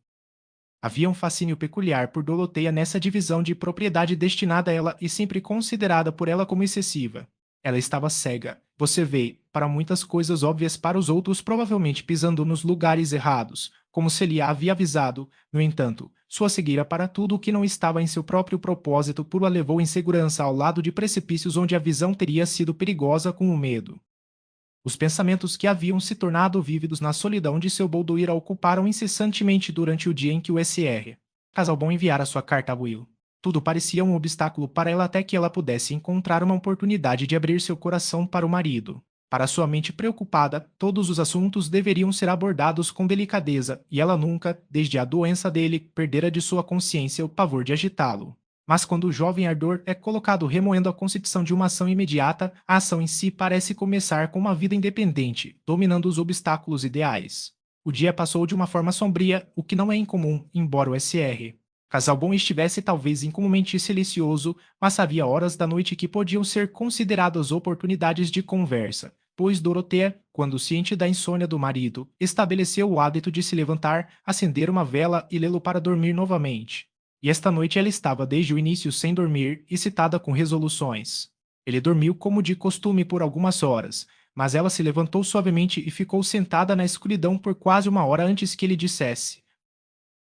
Havia um fascínio peculiar por Doroteia nessa divisão de propriedade destinada a ela e sempre considerada por ela como excessiva. Ela estava cega, você vê, para muitas coisas óbvias para os outros, provavelmente pisando nos lugares errados, como se lhe havia avisado. No entanto, sua cegueira para tudo o que não estava em seu próprio propósito por a levou em segurança ao lado de precipícios onde a visão teria sido perigosa com o medo. Os pensamentos que haviam se tornado vívidos na solidão de seu boldoir a ocuparam incessantemente durante o dia em que o SR. Casalbon enviara sua carta a Will. Tudo parecia um obstáculo para ela até que ela pudesse encontrar uma oportunidade de abrir seu coração para o marido. Para sua mente preocupada, todos os assuntos deveriam ser abordados com delicadeza, e ela nunca, desde a doença dele, perdera de sua consciência o pavor de agitá-lo. Mas quando o jovem ardor é colocado remoendo a concepção de uma ação imediata, a ação em si parece começar com uma vida independente, dominando os obstáculos ideais. O dia passou de uma forma sombria, o que não é incomum, embora o SR. Casalbon estivesse talvez incomumente silencioso, mas havia horas da noite que podiam ser consideradas oportunidades de conversa, pois Dorothea, quando ciente da insônia do marido, estabeleceu o hábito de se levantar, acender uma vela e lê-lo para dormir novamente. E esta noite ela estava desde o início sem dormir, excitada com resoluções. Ele dormiu como de costume por algumas horas, mas ela se levantou suavemente e ficou sentada na escuridão por quase uma hora antes que ele dissesse: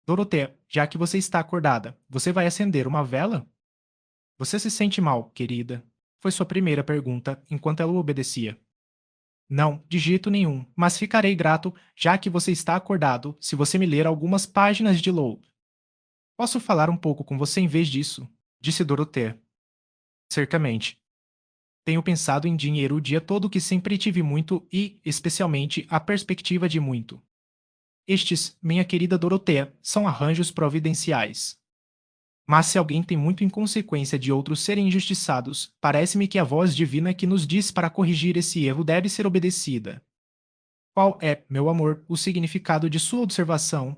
Dorothea, já que você está acordada, você vai acender uma vela? Você se sente mal, querida? Foi sua primeira pergunta, enquanto ela o obedecia. Não, de jeito nenhum, mas ficarei grato, já que você está acordado, se você me ler algumas páginas de Loeb. Posso falar um pouco com você em vez disso? Disse Dorothea. Certamente. Tenho pensado em dinheiro o dia todo que sempre tive muito e, especialmente, a perspectiva de muito. Estes, minha querida Dorothea, são arranjos providenciais. Mas se alguém tem muito inconsequência de outros serem injustiçados, parece-me que a voz divina que nos diz para corrigir esse erro deve ser obedecida. Qual é, meu amor, o significado de sua observação?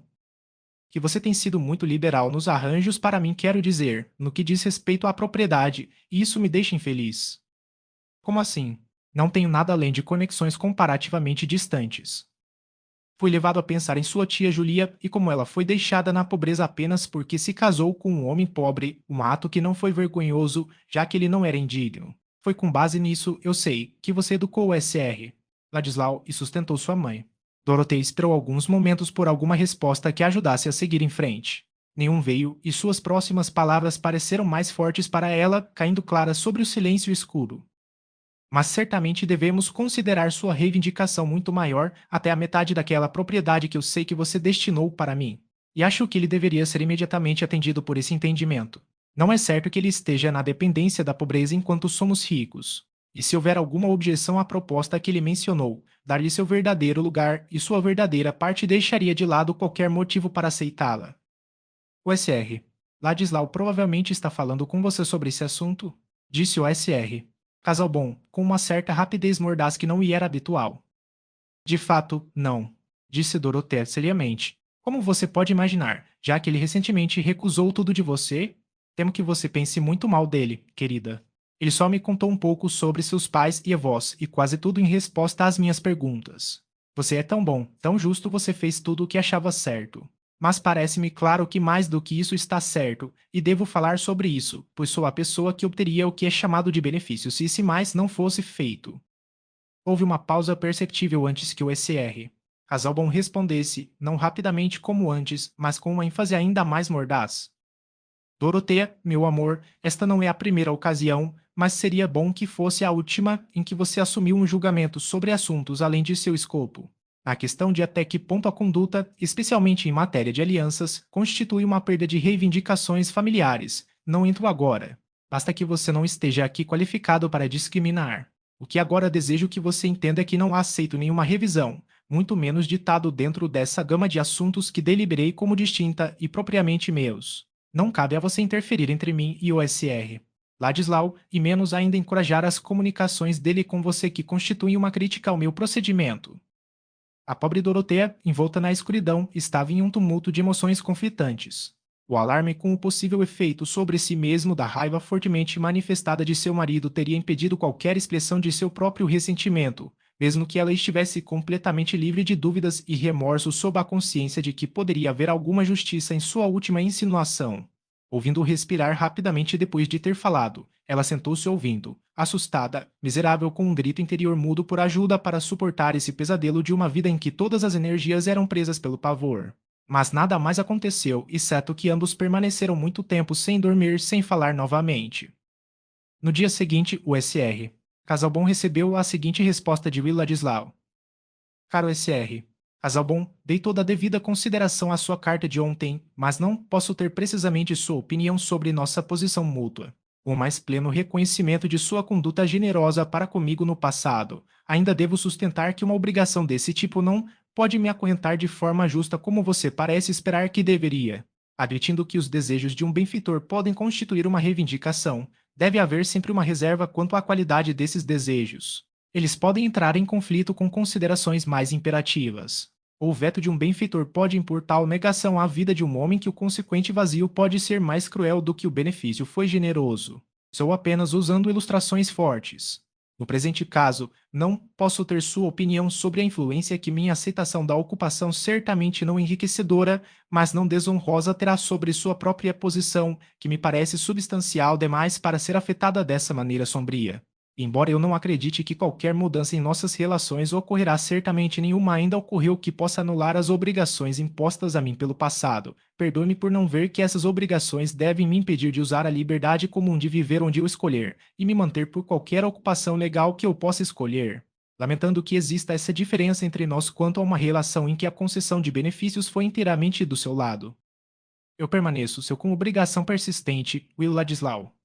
que você tem sido muito liberal nos arranjos para mim, quero dizer, no que diz respeito à propriedade, e isso me deixa infeliz. Como assim? Não tenho nada além de conexões comparativamente distantes. Fui levado a pensar em sua tia Julia e como ela foi deixada na pobreza apenas porque se casou com um homem pobre, um ato que não foi vergonhoso, já que ele não era indigno. Foi com base nisso, eu sei, que você educou o SR. Ladislau e sustentou sua mãe. Dorothea esperou alguns momentos por alguma resposta que a ajudasse a seguir em frente. Nenhum veio, e suas próximas palavras pareceram mais fortes para ela, caindo claras sobre o silêncio escuro. Mas certamente devemos considerar sua reivindicação muito maior até a metade daquela propriedade que eu sei que você destinou para mim. E acho que ele deveria ser imediatamente atendido por esse entendimento. Não é certo que ele esteja na dependência da pobreza enquanto somos ricos. E se houver alguma objeção à proposta que ele mencionou, dar-lhe seu verdadeiro lugar e sua verdadeira parte deixaria de lado qualquer motivo para aceitá-la. O SR. Ladislau provavelmente está falando com você sobre esse assunto? Disse o SR. Casalbon, com uma certa rapidez mordaz que não lhe era habitual. De fato, não, disse Dorothée seriamente. Como você pode imaginar, já que ele recentemente recusou tudo de você? Temo que você pense muito mal dele, querida. Ele só me contou um pouco sobre seus pais e avós, e quase tudo em resposta às minhas perguntas. Você é tão bom, tão justo, você fez tudo o que achava certo. Mas parece-me claro que mais do que isso está certo, e devo falar sobre isso, pois sou a pessoa que obteria o que é chamado de benefício se esse mais não fosse feito. Houve uma pausa perceptível antes que o SR. Casalbon respondesse, não rapidamente como antes, mas com uma ênfase ainda mais mordaz. Dorothea, meu amor, esta não é a primeira ocasião, mas seria bom que fosse a última em que você assumiu um julgamento sobre assuntos além de seu escopo. A questão de até que ponto a conduta, especialmente em matéria de alianças, constitui uma perda de reivindicações familiares. Não entro agora. Basta que você não esteja aqui qualificado para discriminar. O que agora desejo que você entenda é que não aceito nenhuma revisão, muito menos ditado dentro dessa gama de assuntos que deliberei como distinta e propriamente meus. Não cabe a você interferir entre mim e o SR. Ladislau, e menos ainda encorajar as comunicações dele com você que constituem uma crítica ao meu procedimento. A pobre Dorothea, envolta na escuridão, estava em um tumulto de emoções conflitantes. O alarme com o possível efeito sobre si mesmo da raiva fortemente manifestada de seu marido teria impedido qualquer expressão de seu próprio ressentimento, mesmo que ela estivesse completamente livre de dúvidas e remorsos sob a consciência de que poderia haver alguma justiça em sua última insinuação. Ouvindo-o respirar rapidamente depois de ter falado, ela sentou-se ouvindo, assustada, miserável, com um grito interior mudo por ajuda para suportar esse pesadelo de uma vida em que todas as energias eram presas pelo pavor. Mas nada mais aconteceu, exceto que ambos permaneceram muito tempo sem dormir, sem falar novamente. No dia seguinte, o SR. Casalbon recebeu a seguinte resposta de Will Ladislau. Caro SR, Casalbon, dei toda a devida consideração à sua carta de ontem, mas não posso ter precisamente sua opinião sobre nossa posição mútua. O mais pleno reconhecimento de sua conduta generosa para comigo no passado. Ainda devo sustentar que uma obrigação desse tipo não pode me acorrentar de forma justa como você parece esperar que deveria. Admitindo que os desejos de um benfeitor podem constituir uma reivindicação, deve haver sempre uma reserva quanto à qualidade desses desejos. Eles podem entrar em conflito com considerações mais imperativas. O veto de um benfeitor pode impor tal negação à vida de um homem que o consequente vazio pode ser mais cruel do que o benefício foi generoso. Estou apenas usando ilustrações fortes. No presente caso, não posso ter sua opinião sobre a influência que minha aceitação da ocupação certamente não enriquecedora, mas não desonrosa terá sobre sua própria posição, que me parece substancial demais para ser afetada dessa maneira sombria. Embora eu não acredite que qualquer mudança em nossas relações ocorrerá, certamente nenhuma ainda ocorreu que possa anular as obrigações impostas a mim pelo passado. Perdoe-me por não ver que essas obrigações devem me impedir de usar a liberdade comum de viver onde eu escolher, e me manter por qualquer ocupação legal que eu possa escolher. Lamentando que exista essa diferença entre nós quanto a uma relação em que a concessão de benefícios foi inteiramente do seu lado. Eu permaneço seu com obrigação persistente, Will Ladislau.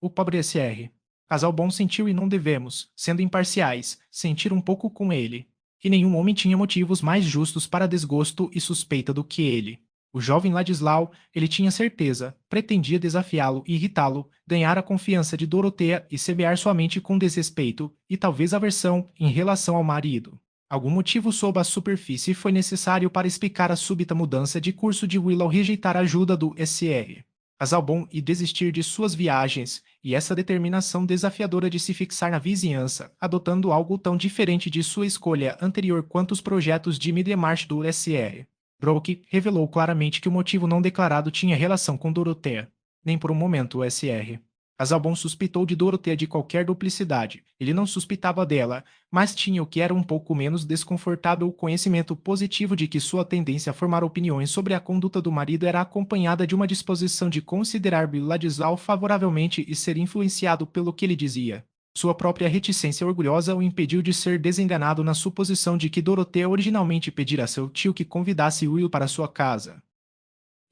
O pobre SR. Casal bom sentiu e não devemos, sendo imparciais, sentir um pouco com ele. Que nenhum homem tinha motivos mais justos para desgosto e suspeita do que ele. O jovem Ladislau, ele tinha certeza, pretendia desafiá-lo e irritá-lo, ganhar a confiança de Dorothea e semear sua mente com desrespeito e talvez aversão em relação ao marido. Algum motivo sob a superfície foi necessário para explicar a súbita mudança de curso de Will ao rejeitar a ajuda do SR. Casalbon e desistir de suas viagens, e essa determinação desafiadora de se fixar na vizinhança, adotando algo tão diferente de sua escolha anterior quanto os projetos de Middlemarch do SR. Brooke revelou claramente que o motivo não declarado tinha relação com Dorothea, nem por um momento o SR. Casalbon suspeitou de Dorothea de qualquer duplicidade. Ele não suspeitava dela, mas tinha o que era um pouco menos desconfortável o conhecimento positivo de que sua tendência a formar opiniões sobre a conduta do marido era acompanhada de uma disposição de considerar Bladislau favoravelmente e ser influenciado pelo que ele dizia. Sua própria reticência orgulhosa o impediu de ser desenganado na suposição de que Dorothea originalmente pedira a seu tio que convidasse Will para sua casa.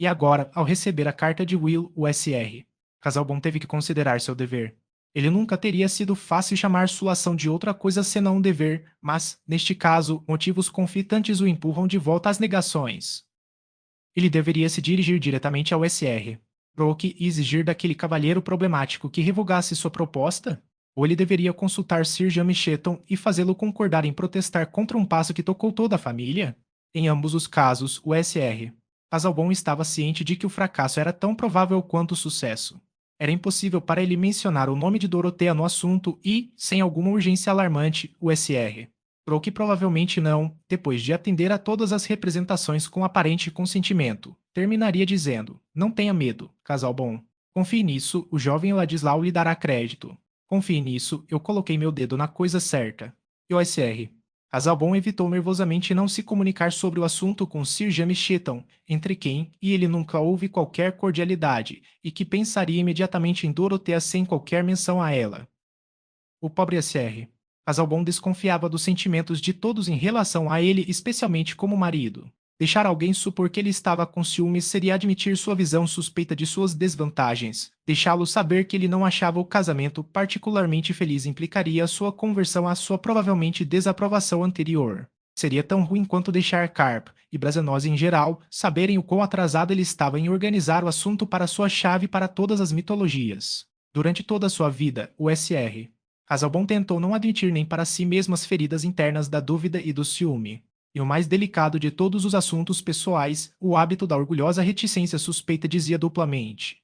E agora, ao receber a carta de Will, o SR. Casalbon teve que considerar seu dever. Ele nunca teria sido fácil chamar sua ação de outra coisa senão um dever, mas, neste caso, motivos conflitantes o empurram de volta às negações. Ele deveria se dirigir diretamente ao SR. Brooke e exigir daquele cavalheiro problemático que revogasse sua proposta? Ou ele deveria consultar Sir James Chetton e fazê-lo concordar em protestar contra um passo que tocou toda a família? Em ambos os casos, o SR. Casalbon estava ciente de que o fracasso era tão provável quanto o sucesso. Era impossível para ele mencionar o nome de Dorothea no assunto e, sem alguma urgência alarmante, o SR. Brooke provavelmente não, depois de atender a todas as representações com aparente consentimento, terminaria dizendo: não tenha medo, Casalbon. Confie nisso, o jovem Ladislau lhe dará crédito. Confie nisso, eu coloquei meu dedo na coisa certa. E o SR. Casalbon evitou nervosamente não se comunicar sobre o assunto com Sir James Chetton, entre quem e ele nunca houve qualquer cordialidade, e que pensaria imediatamente em Dorothea sem qualquer menção a ela. O pobre SR. Casalbon desconfiava dos sentimentos de todos em relação a ele, especialmente como marido. Deixar alguém supor que ele estava com ciúmes seria admitir sua visão suspeita de suas desvantagens. Deixá-lo saber que ele não achava o casamento particularmente feliz implicaria sua conversão à sua provavelmente desaprovação anterior. Seria tão ruim quanto deixar Carp, e Brasenose em geral, saberem o quão atrasado ele estava em organizar o assunto para sua chave para todas as mitologias. Durante toda a sua vida, o SR. Casalbon tentou não admitir nem para si mesmo as feridas internas da dúvida e do ciúme. E o mais delicado de todos os assuntos pessoais, o hábito da orgulhosa reticência suspeita dizia duplamente.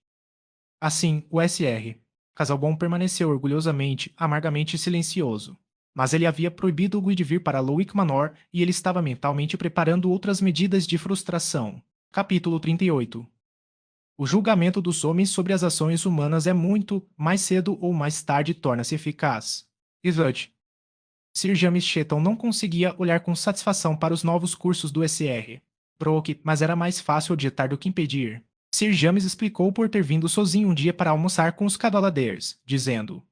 Assim, o SR. Casalbon permaneceu orgulhosamente, amargamente silencioso. Mas ele havia proibido Guy de vir para Lowick Manor e ele estava mentalmente preparando outras medidas de frustração. Capítulo 38. O julgamento dos homens sobre as ações humanas é muito, mais cedo ou mais tarde torna-se eficaz. Isut. Sir James Chetton não conseguia olhar com satisfação para os novos cursos do SR. Brooke, mas era mais fácil objetar do que impedir. Sir James explicou por ter vindo sozinho um dia para almoçar com os Cadaladers, dizendo: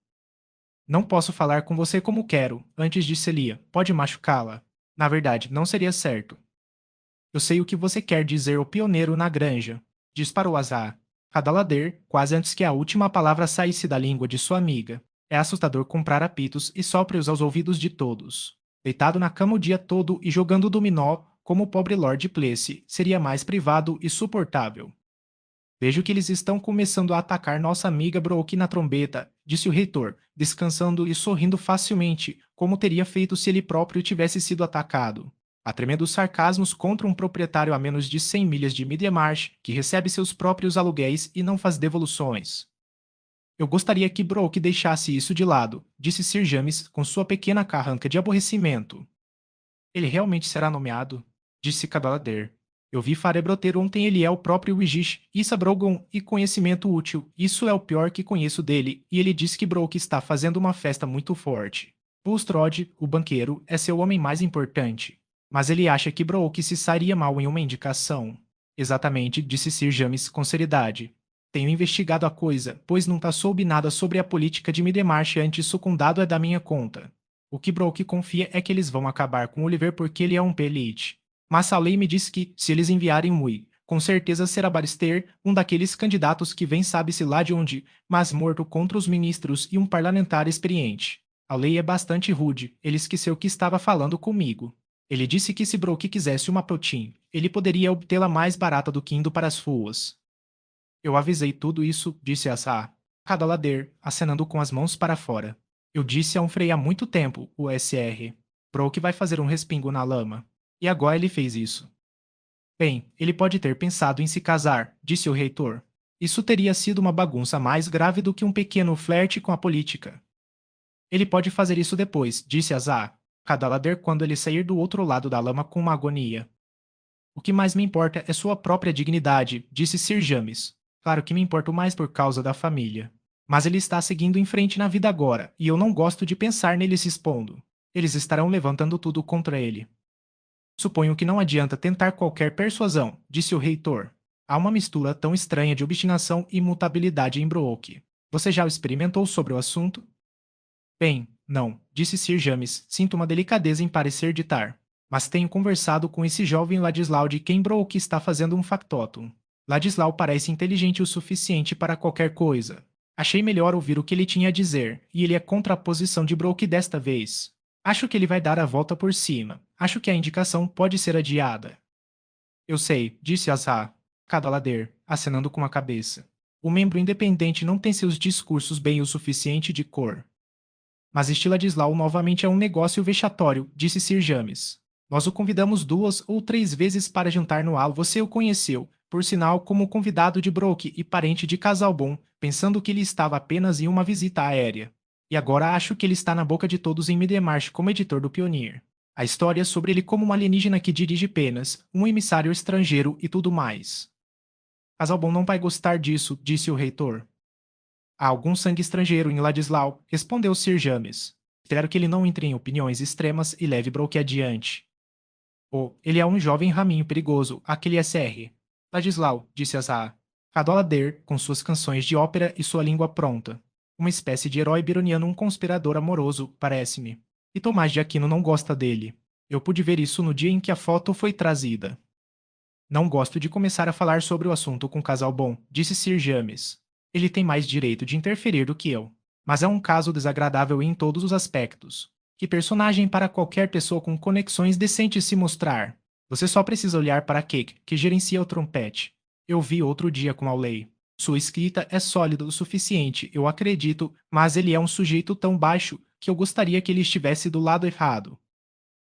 não posso falar com você como quero, antes de Celia, pode machucá-la. Na verdade, não seria certo. Eu sei o que você quer dizer, o pioneiro na granja, disparou Azar. Cadalader, quase antes que a última palavra saísse da língua de sua amiga. É assustador comprar apitos e sopre-os aos ouvidos de todos. Deitado na cama o dia todo e jogando dominó, como o pobre Lord Plesse, seria mais privado e suportável. Vejo que eles estão começando a atacar nossa amiga Brooke na trombeta, disse o reitor, descansando e sorrindo facilmente, como teria feito se ele próprio tivesse sido atacado. Há tremendos sarcasmos contra um proprietário a menos de 100 milhas de Middlemarch, que recebe seus próprios aluguéis e não faz devoluções. Eu gostaria que Brooke deixasse isso de lado, disse Sir James com sua pequena carranca de aborrecimento. Ele realmente será nomeado? Disse Cadalader. Eu vi Farebroter ontem, ele é o próprio Wigish, Issa Brogon e conhecimento útil. Isso é o pior que conheço dele, e ele disse que Brooke está fazendo uma festa muito forte. Bulstrode, o banqueiro, é seu homem mais importante. Mas ele acha que Brooke se sairia mal em uma indicação. Exatamente, disse Sir James com seriedade. Tenho investigado a coisa, pois nunca soube nada sobre a política de Middlemarch antes sucundado é da minha conta. O que Brooke confia é que eles vão acabar com Oliver porque ele é um pelite. Mas Saleh me disse que, se eles enviarem Mui, com certeza será Barister, um daqueles candidatos que vem sabe-se lá de onde, mas morto contra os ministros e um parlamentar experiente. A lei é bastante rude, ele esqueceu que estava falando comigo. Ele disse que se Brooke quisesse uma protein, ele poderia obtê-la mais barata do que indo para as ruas. Eu avisei tudo isso, disse Assar, Cadalader, acenando com as mãos para fora. Eu disse a um Frei há muito tempo, o SR. Brook vai fazer um respingo na lama. E agora ele fez isso. Bem, ele pode ter pensado em se casar, disse o reitor. Isso teria sido uma bagunça mais grave do que um pequeno flerte com a política. Ele pode fazer isso depois, disse Azar, Cadalader quando ele sair do outro lado da lama com uma agonia. O que mais me importa é sua própria dignidade, disse Sir James. Claro que me importo mais por causa da família. Mas ele está seguindo em frente na vida agora, e eu não gosto de pensar nele se expondo. Eles estarão levantando tudo contra ele. Suponho que não adianta tentar qualquer persuasão, disse o reitor. Há uma mistura tão estranha de obstinação e mutabilidade em Brooke. Você já o experimentou sobre o assunto? Bem, não, disse Sir James. Sinto uma delicadeza em parecer ditar. Mas tenho conversado com esse jovem Ladislau de quem Brooke está fazendo um factotum. Ladislau parece inteligente o suficiente para qualquer coisa. Achei melhor ouvir o que ele tinha a dizer, e ele é contra a posição de Brooke desta vez. Acho que ele vai dar a volta por cima. Acho que a indicação pode ser adiada. Eu sei, disse Azar, Cadalader, acenando com a cabeça. O membro independente não tem seus discursos bem o suficiente de cor. Mas Estiladislau novamente é um negócio vexatório, disse Sir James. Nós o convidamos 2 ou 3 vezes para jantar no Halo. Você o conheceu, por sinal, como convidado de Brooke e parente de Casalbon, pensando que ele estava apenas em uma visita aérea. E agora acho que ele está na boca de todos em Middlemarch como editor do Pioneer. A história sobre ele como um alienígena que dirige penas, um emissário estrangeiro e tudo mais. Casalbon não vai gostar disso, disse o reitor. Há algum sangue estrangeiro em Ladislau, respondeu Sir James. Espero que ele não entre em opiniões extremas e leve Brooke adiante. Ele é um jovem raminho perigoso, aquele SR. Ladislau, disse Azar. Cadolader, com suas canções de ópera e sua língua pronta. Uma espécie de herói bironiano, um conspirador amoroso, parece-me. E Tomás de Aquino não gosta dele. Eu pude ver isso no dia em que a foto foi trazida. Não gosto de começar a falar sobre o assunto com Casalbon, disse Sir James. Ele tem mais direito de interferir do que eu. Mas é um caso desagradável em todos os aspectos. Que personagem para qualquer pessoa com conexões decentes se mostrar? Você só precisa olhar para Cake, que gerencia o trompete. Eu vi outro dia com Auley. Sua escrita é sólida o suficiente, eu acredito, mas ele é um sujeito tão baixo que eu gostaria que ele estivesse do lado errado.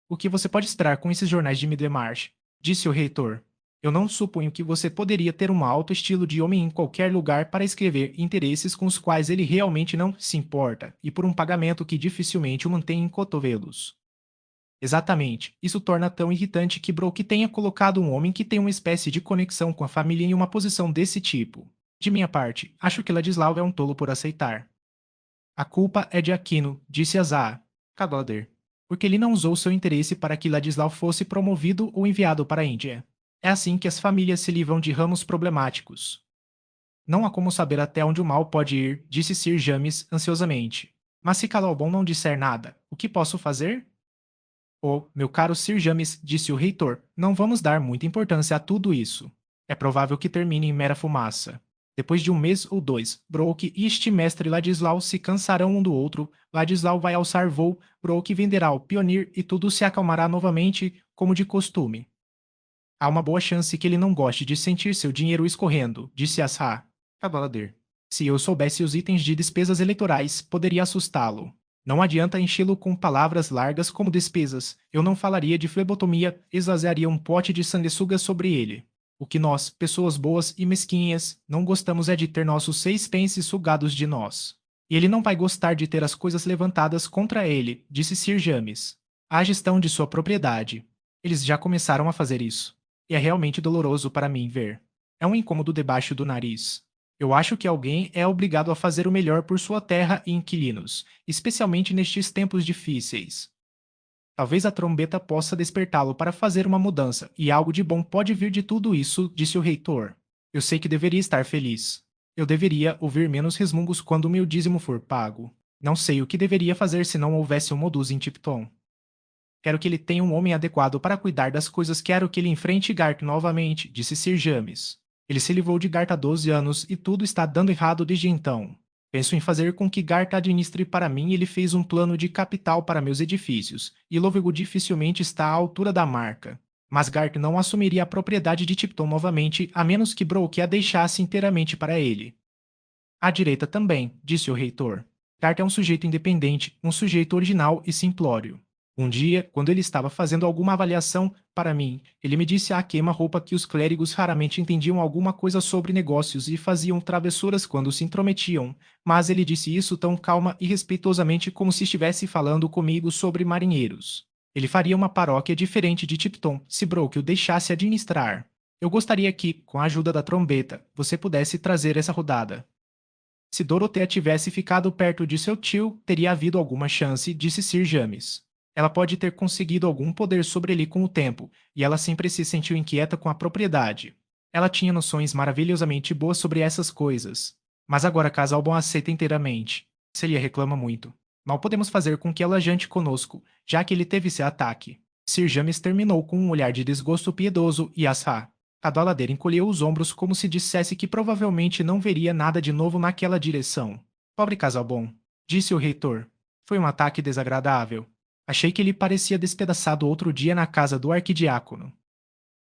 O que você pode esperar com esses jornais de Middlemarch? Disse o reitor. Eu não suponho que você poderia ter um alto estilo de homem em qualquer lugar para escrever interesses com os quais ele realmente não se importa, e por um pagamento que dificilmente o mantém em cotovelos. Exatamente. Isso torna tão irritante que Brooke tenha colocado um homem que tem uma espécie de conexão com a família em uma posição desse tipo. De minha parte, acho que Ladislau é um tolo por aceitar. A culpa é de Aquino, disse Azar, Cadwallader, porque ele não usou seu interesse para que Ladislau fosse promovido ou enviado para a Índia. É assim que as famílias se livram de ramos problemáticos. Não há como saber até onde o mal pode ir, disse Sir James ansiosamente. Mas se Calobon não disser nada, o que posso fazer? Meu caro Sir James, disse o reitor, não vamos dar muita importância a tudo isso. É provável que termine em mera fumaça. Depois de 1 mês ou 2, Brooke e este mestre Ladislau se cansarão um do outro, Ladislau vai alçar voo, Brooke venderá o Pioneer e tudo se acalmará novamente, como de costume. Há uma boa chance que ele não goste de sentir seu dinheiro escorrendo, disse Asha. Cadwallader. Se eu soubesse os itens de despesas eleitorais, poderia assustá-lo. Não adianta enchê-lo com palavras largas como despesas. Eu não falaria de flebotomia, esvaziaria um pote de sanguessuga sobre ele. O que nós, pessoas boas e mesquinhas, não gostamos é de ter nossos 6 pences sugados de nós. E ele não vai gostar de ter as coisas levantadas contra ele, disse Sir James. A gestão de sua propriedade. Eles já começaram a fazer isso. E é realmente doloroso para mim ver. É um incômodo debaixo do nariz. Eu acho que alguém é obrigado a fazer o melhor por sua terra e inquilinos, especialmente nestes tempos difíceis. Talvez a trombeta possa despertá-lo para fazer uma mudança, e algo de bom pode vir de tudo isso, disse o reitor. Eu sei que deveria estar feliz. Eu deveria ouvir menos resmungos quando o meu dízimo for pago. Não sei o que deveria fazer se não houvesse um Modus em Tipton. Quero que ele tenha um homem adequado para cuidar das coisas. Quero que ele enfrente Garth novamente, disse Sir James. Ele se livrou de Garth há 12 anos e tudo está dando errado desde então. Penso em fazer com que Garth administre para mim e ele fez um plano de capital para meus edifícios, e Lovegood dificilmente está à altura da marca. Mas Garth não assumiria a propriedade de Tipton novamente a menos que Brooke a deixasse inteiramente para ele. À direita também, disse o reitor. Garth é um sujeito independente, um sujeito original e simplório. Um dia, quando ele estava fazendo alguma avaliação para mim, ele me disse a queima-roupa que os clérigos raramente entendiam alguma coisa sobre negócios e faziam travessuras quando se intrometiam, mas ele disse isso tão calma e respeitosamente como se estivesse falando comigo sobre marinheiros. Ele faria uma paróquia diferente de Tipton se Brooke o deixasse administrar. Eu gostaria que, com a ajuda da trombeta, você pudesse trazer essa rodada. Se Dorothea tivesse ficado perto de seu tio, teria havido alguma chance, disse Sir James. Ela pode ter conseguido algum poder sobre ele com o tempo, e ela sempre se sentiu inquieta com a propriedade. Ela tinha noções maravilhosamente boas sobre essas coisas. Mas agora Casalbon aceita inteiramente. Celia reclama muito. Mal podemos fazer com que ela jante conosco, já que ele teve seu ataque. Sir James terminou com um olhar de desgosto piedoso e assá. A doladeira encolheu os ombros como se dissesse que provavelmente não veria nada de novo naquela direção. Pobre Casalbon, disse o reitor. Foi um ataque desagradável. Achei que ele parecia despedaçado outro dia na casa do arquidiácono.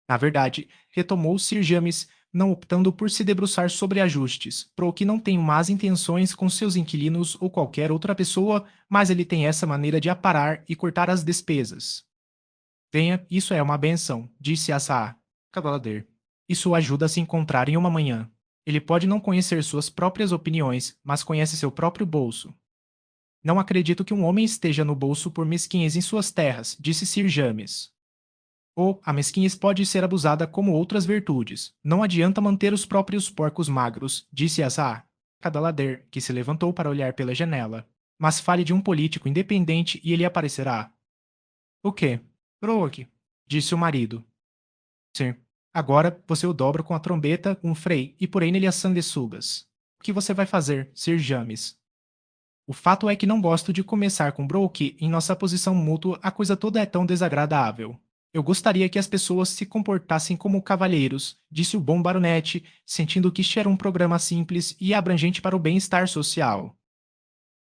Na verdade, retomou Sir James, não optando por se debruçar sobre ajustes, pro que não tem más intenções com seus inquilinos ou qualquer outra pessoa, mas ele tem essa maneira de aparar e cortar as despesas. Tenha, isso é uma benção, disse Asa. Cadalader. Isso o ajuda a se encontrar em uma manhã. Ele pode não conhecer suas próprias opiniões, mas conhece seu próprio bolso. Não acredito que um homem esteja no bolso por mesquinhez em suas terras, disse Sir James. Ou a mesquinhez pode ser abusada como outras virtudes. Não adianta manter os próprios porcos magros, disse Asa. Cadalader, que se levantou para olhar pela janela. Mas fale de um político independente e ele aparecerá. O quê? Roque, disse o marido. Sim. Agora você o dobra com a trombeta, um frei e porei nele as sanguessugas. O que você vai fazer, Sir James? O fato é que não gosto de começar com Brooke em nossa posição mútua, a coisa toda é tão desagradável. Eu gostaria que as pessoas se comportassem como cavalheiros, disse o bom baronete, sentindo que este era um programa simples e abrangente para o bem-estar social.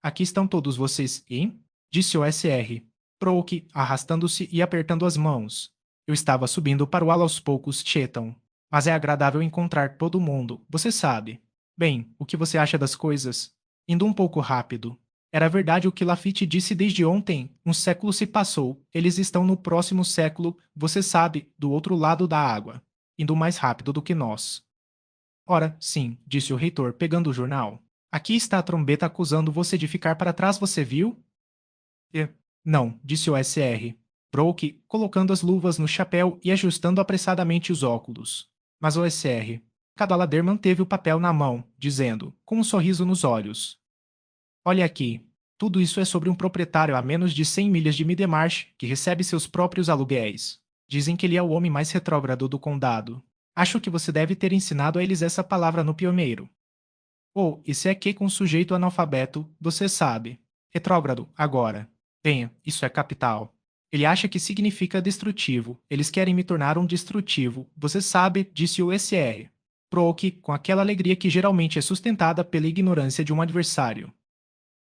Aqui estão todos vocês, hein? Disse o SR. Brooke, arrastando-se e apertando as mãos. Eu estava subindo para o ala aos poucos, Chetan. Mas é agradável encontrar todo mundo, você sabe. Bem, o que você acha das coisas? Indo um pouco rápido. Era verdade o que Lafitte disse desde ontem. Um século se passou. Eles estão no próximo século, você sabe, do outro lado da água. Indo mais rápido do que nós. Ora, sim, disse o reitor, pegando o jornal. Aqui está a trombeta acusando você de ficar para trás, você viu? E... Não, disse o SR. Brooke, colocando as luvas no chapéu e ajustando apressadamente os óculos. Mas o SR. Cadalader manteve o papel na mão, dizendo, com um sorriso nos olhos. Olha aqui. Tudo isso é sobre um proprietário a menos de 100 milhas de Middlemarch que recebe seus próprios aluguéis. Dizem que ele é o homem mais retrógrado do condado. Acho que você deve ter ensinado a eles essa palavra no pioneiro. Ou, e se é que com um sujeito analfabeto, você sabe. Retrógrado, agora. Bem, isso é capital. Ele acha que significa destrutivo. Eles querem me tornar um destrutivo. Você sabe, disse o SR. Proque, com aquela alegria que geralmente é sustentada pela ignorância de um adversário.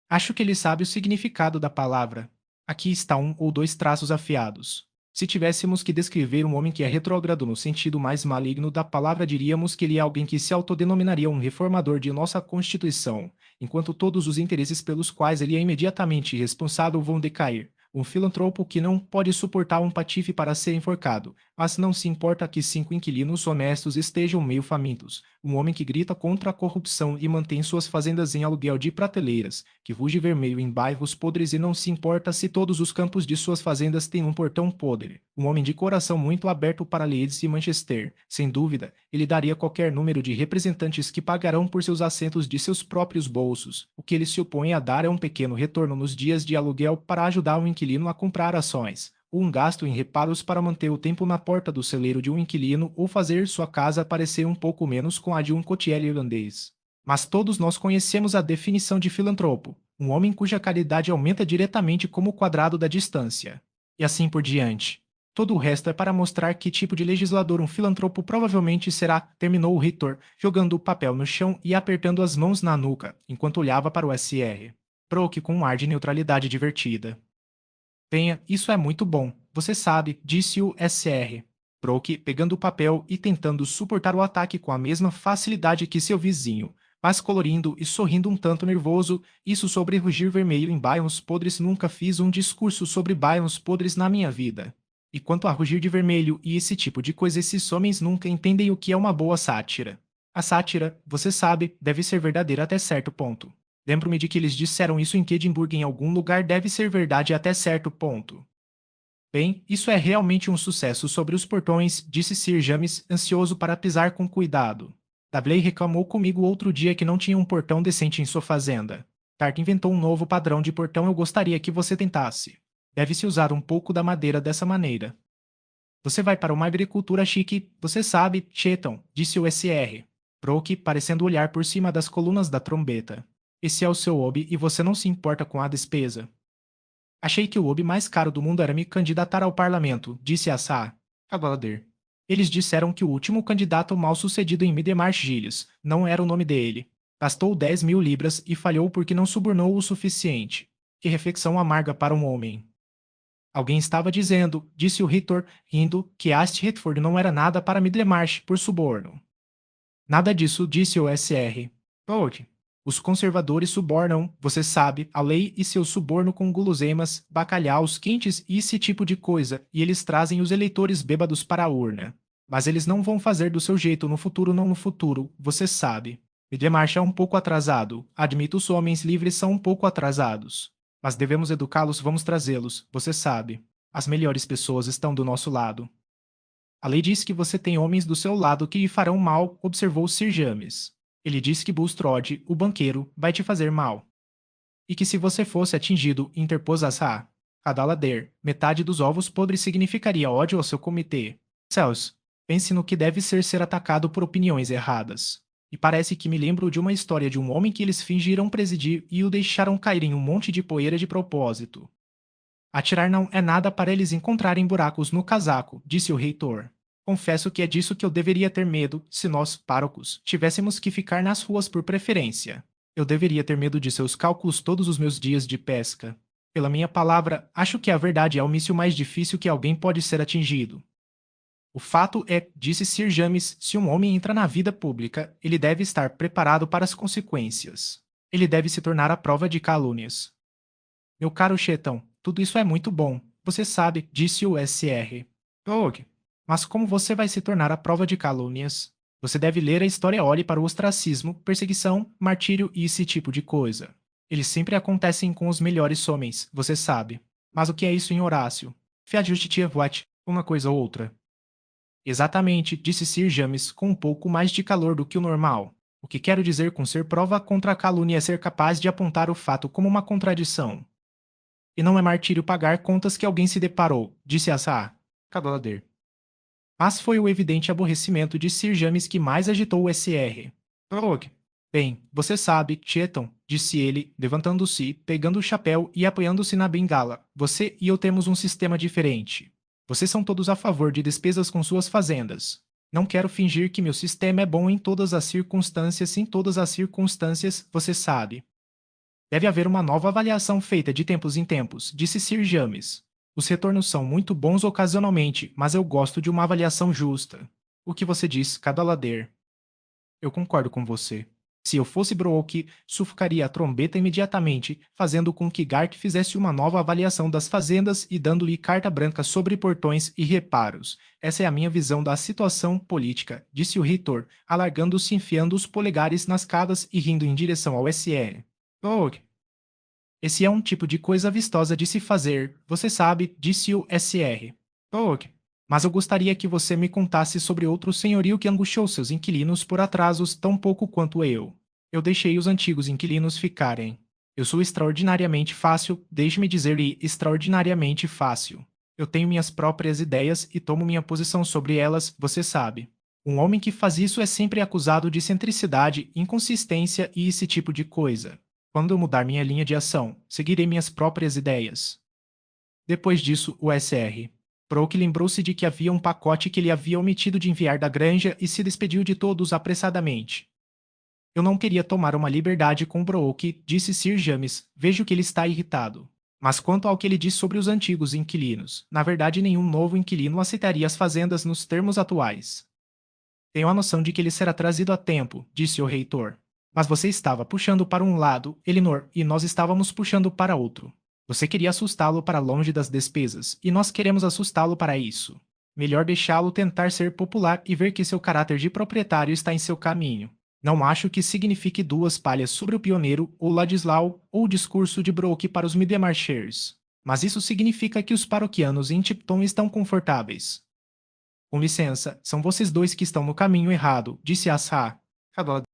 Acho que ele sabe o significado da palavra. Aqui está um ou dois traços afiados. Se tivéssemos que descrever um homem que é retrógrado no sentido mais maligno da palavra, diríamos que ele é alguém que se autodenominaria um reformador de nossa Constituição, enquanto todos os interesses pelos quais ele é imediatamente responsável vão decair. Um filantropo que não pode suportar um patife para ser enforcado, mas não se importa que 5 inquilinos honestos estejam meio famintos. Um homem que grita contra a corrupção e mantém suas fazendas em aluguel de prateleiras, que ruge vermelho em bairros podres e não se importa se todos os campos de suas fazendas têm um portão podre. Um homem de coração muito aberto para Leeds e Manchester. Sem dúvida, ele daria qualquer número de representantes que pagarão por seus assentos de seus próprios bolsos. O que ele se opõe a dar é um pequeno retorno nos dias de aluguel para ajudar um inquilino a comprar ações, ou um gasto em reparos para manter o tempo na porta do celeiro de um inquilino ou fazer sua casa parecer um pouco menos com a de um cotier irlandês. Mas todos nós conhecemos a definição de filantropo, um homem cuja caridade aumenta diretamente como o quadrado da distância. E assim por diante. Todo o resto é para mostrar que tipo de legislador um filantropo provavelmente será, terminou o reitor, jogando o papel no chão e apertando as mãos na nuca, enquanto olhava para o SR. Proque com um ar de neutralidade divertida. Tenha, isso é muito bom. Você sabe, disse o SR. Proque, pegando o papel e tentando suportar o ataque com a mesma facilidade que seu vizinho. Mas colorindo e sorrindo um tanto nervoso, isso sobre rugir vermelho em bairros podres nunca fiz um discurso sobre bairros podres na minha vida. E quanto a rugir de vermelho e esse tipo de coisa, esses homens nunca entendem o que é uma boa sátira. A sátira, você sabe, deve ser verdadeira até certo ponto. Lembro-me de que eles disseram isso em Edimburgo em algum lugar deve ser verdade até certo ponto. Bem, isso é realmente um sucesso sobre os portões, disse Sir James, ansioso para pisar com cuidado. Dudley reclamou comigo outro dia que não tinha um portão decente em sua fazenda. Tart inventou um novo padrão de portão eu gostaria que você tentasse. Deve-se usar um pouco da madeira dessa maneira. Você vai para uma agricultura chique, você sabe, Cheton, disse o SR. Brooke, parecendo olhar por cima das colunas da trombeta. Esse é o seu hobby e você não se importa com a despesa. Achei que o hobby mais caro do mundo era me candidatar ao parlamento, disse Assar. Cavalader. Eles disseram que o último candidato mal sucedido em Middlemarch Giles não era o nome dele. Gastou 10.000 libras e falhou porque não subornou o suficiente. Que reflexão amarga para um homem. Alguém estava dizendo, disse o Ritor, rindo, que Ast Retford não era nada para Middlemarch por suborno. Nada disso, disse o SR. Vote. Os conservadores subornam, você sabe, a lei e seu suborno com guloseimas, bacalhaus quentes e esse tipo de coisa, e eles trazem os eleitores bêbados para a urna. Mas eles não vão fazer do seu jeito no futuro, não no futuro, você sabe. Middlemarch é um pouco atrasado, admito os homens livres são um pouco atrasados. Mas devemos educá-los, vamos trazê-los, você sabe. As melhores pessoas estão do nosso lado. A lei diz que você tem homens do seu lado que lhe farão mal, observou Sir James. Ele disse que Bulstrode, o banqueiro, vai te fazer mal. E que se você fosse atingido, interpôs Assar. Cadalader, metade dos ovos podres significaria ódio ao seu comitê. Céus, pense no que deve ser atacado por opiniões erradas. E parece que me lembro de uma história de um homem que eles fingiram presidir e o deixaram cair em um monte de poeira de propósito. Atirar não é nada para eles encontrarem buracos no casaco, disse o reitor. Confesso que é disso que eu deveria ter medo se nós, párocos, tivéssemos que ficar nas ruas por preferência. Eu deveria ter medo de seus cálculos todos os meus dias de pesca. Pela minha palavra, acho que a verdade é o míssil mais difícil que alguém pode ser atingido. O fato é, disse Sir James, se um homem entra na vida pública, ele deve estar preparado para as consequências. Ele deve se tornar a prova de calúnias. Meu caro Chetão, tudo isso é muito bom. Você sabe, disse o SR. Og, mas como você vai se tornar a prova de calúnias? Você deve ler a história olhe para o ostracismo, perseguição, martírio e esse tipo de coisa. Eles sempre acontecem com os melhores homens, você sabe. Mas o que é isso em Horácio? Fiat justitia uma coisa ou outra. Exatamente, disse Sir James com um pouco mais de calor do que o normal. O que quero dizer com ser prova contra a calúnia é ser capaz de apontar o fato como uma contradição. E não é martírio pagar contas que alguém se deparou, disse Assar. Cadalader. Mas foi o evidente aborrecimento de Sir James que mais agitou o SR. Og. Bem, você sabe, Cheton, disse ele, levantando-se, pegando o chapéu e apoiando-se na bengala. Você e eu temos um sistema diferente. Vocês são todos a favor de despesas com suas fazendas. Não quero fingir que meu sistema é bom em todas as circunstâncias, você sabe. Deve haver uma nova avaliação feita de tempos em tempos, disse Sir James. Os retornos são muito bons ocasionalmente, mas eu gosto de uma avaliação justa. O que você diz, Cadalader? Eu concordo com você. Se eu fosse Brooke, sufocaria a trombeta imediatamente, fazendo com que Garth fizesse uma nova avaliação das fazendas e dando-lhe carta branca sobre portões e reparos. Essa é a minha visão da situação política, disse o reitor, alargando-se enfiando os polegares nas cadas e rindo em direção ao SR. Oh, esse é um tipo de coisa vistosa de se fazer, você sabe, disse o SR. Oh, mas eu gostaria que você me contasse sobre outro senhorio que angustiou seus inquilinos por atrasos tão pouco quanto eu. Eu deixei os antigos inquilinos ficarem. Eu sou extraordinariamente fácil, deixe-me dizer-lhe extraordinariamente fácil. Eu tenho minhas próprias ideias e tomo minha posição sobre elas, você sabe. Um homem que faz isso é sempre acusado de excentricidade, inconsistência e esse tipo de coisa. Quando eu mudar minha linha de ação, seguirei minhas próprias ideias. Depois disso, o SR. Brooke lembrou-se de que havia um pacote que ele havia omitido de enviar da granja e se despediu de todos apressadamente. Eu não queria tomar uma liberdade com Brooke, disse Sir James. Vejo que ele está irritado. Mas quanto ao que ele disse sobre os antigos inquilinos, na verdade nenhum novo inquilino aceitaria as fazendas nos termos atuais. Tenho a noção de que ele será trazido a tempo, disse o reitor. Mas você estava puxando para um lado, Elinor, e nós estávamos puxando para outro. Você queria assustá-lo para longe das despesas, e nós queremos assustá-lo para isso. Melhor deixá-lo tentar ser popular e ver que seu caráter de proprietário está em seu caminho. Não acho que signifique duas palhas sobre o pioneiro, ou Ladislau, ou o discurso de Broke para os Middlemarchers. Mas isso significa que os paroquianos em Tipton estão confortáveis. Com licença, são vocês dois que estão no caminho errado, disse Asa.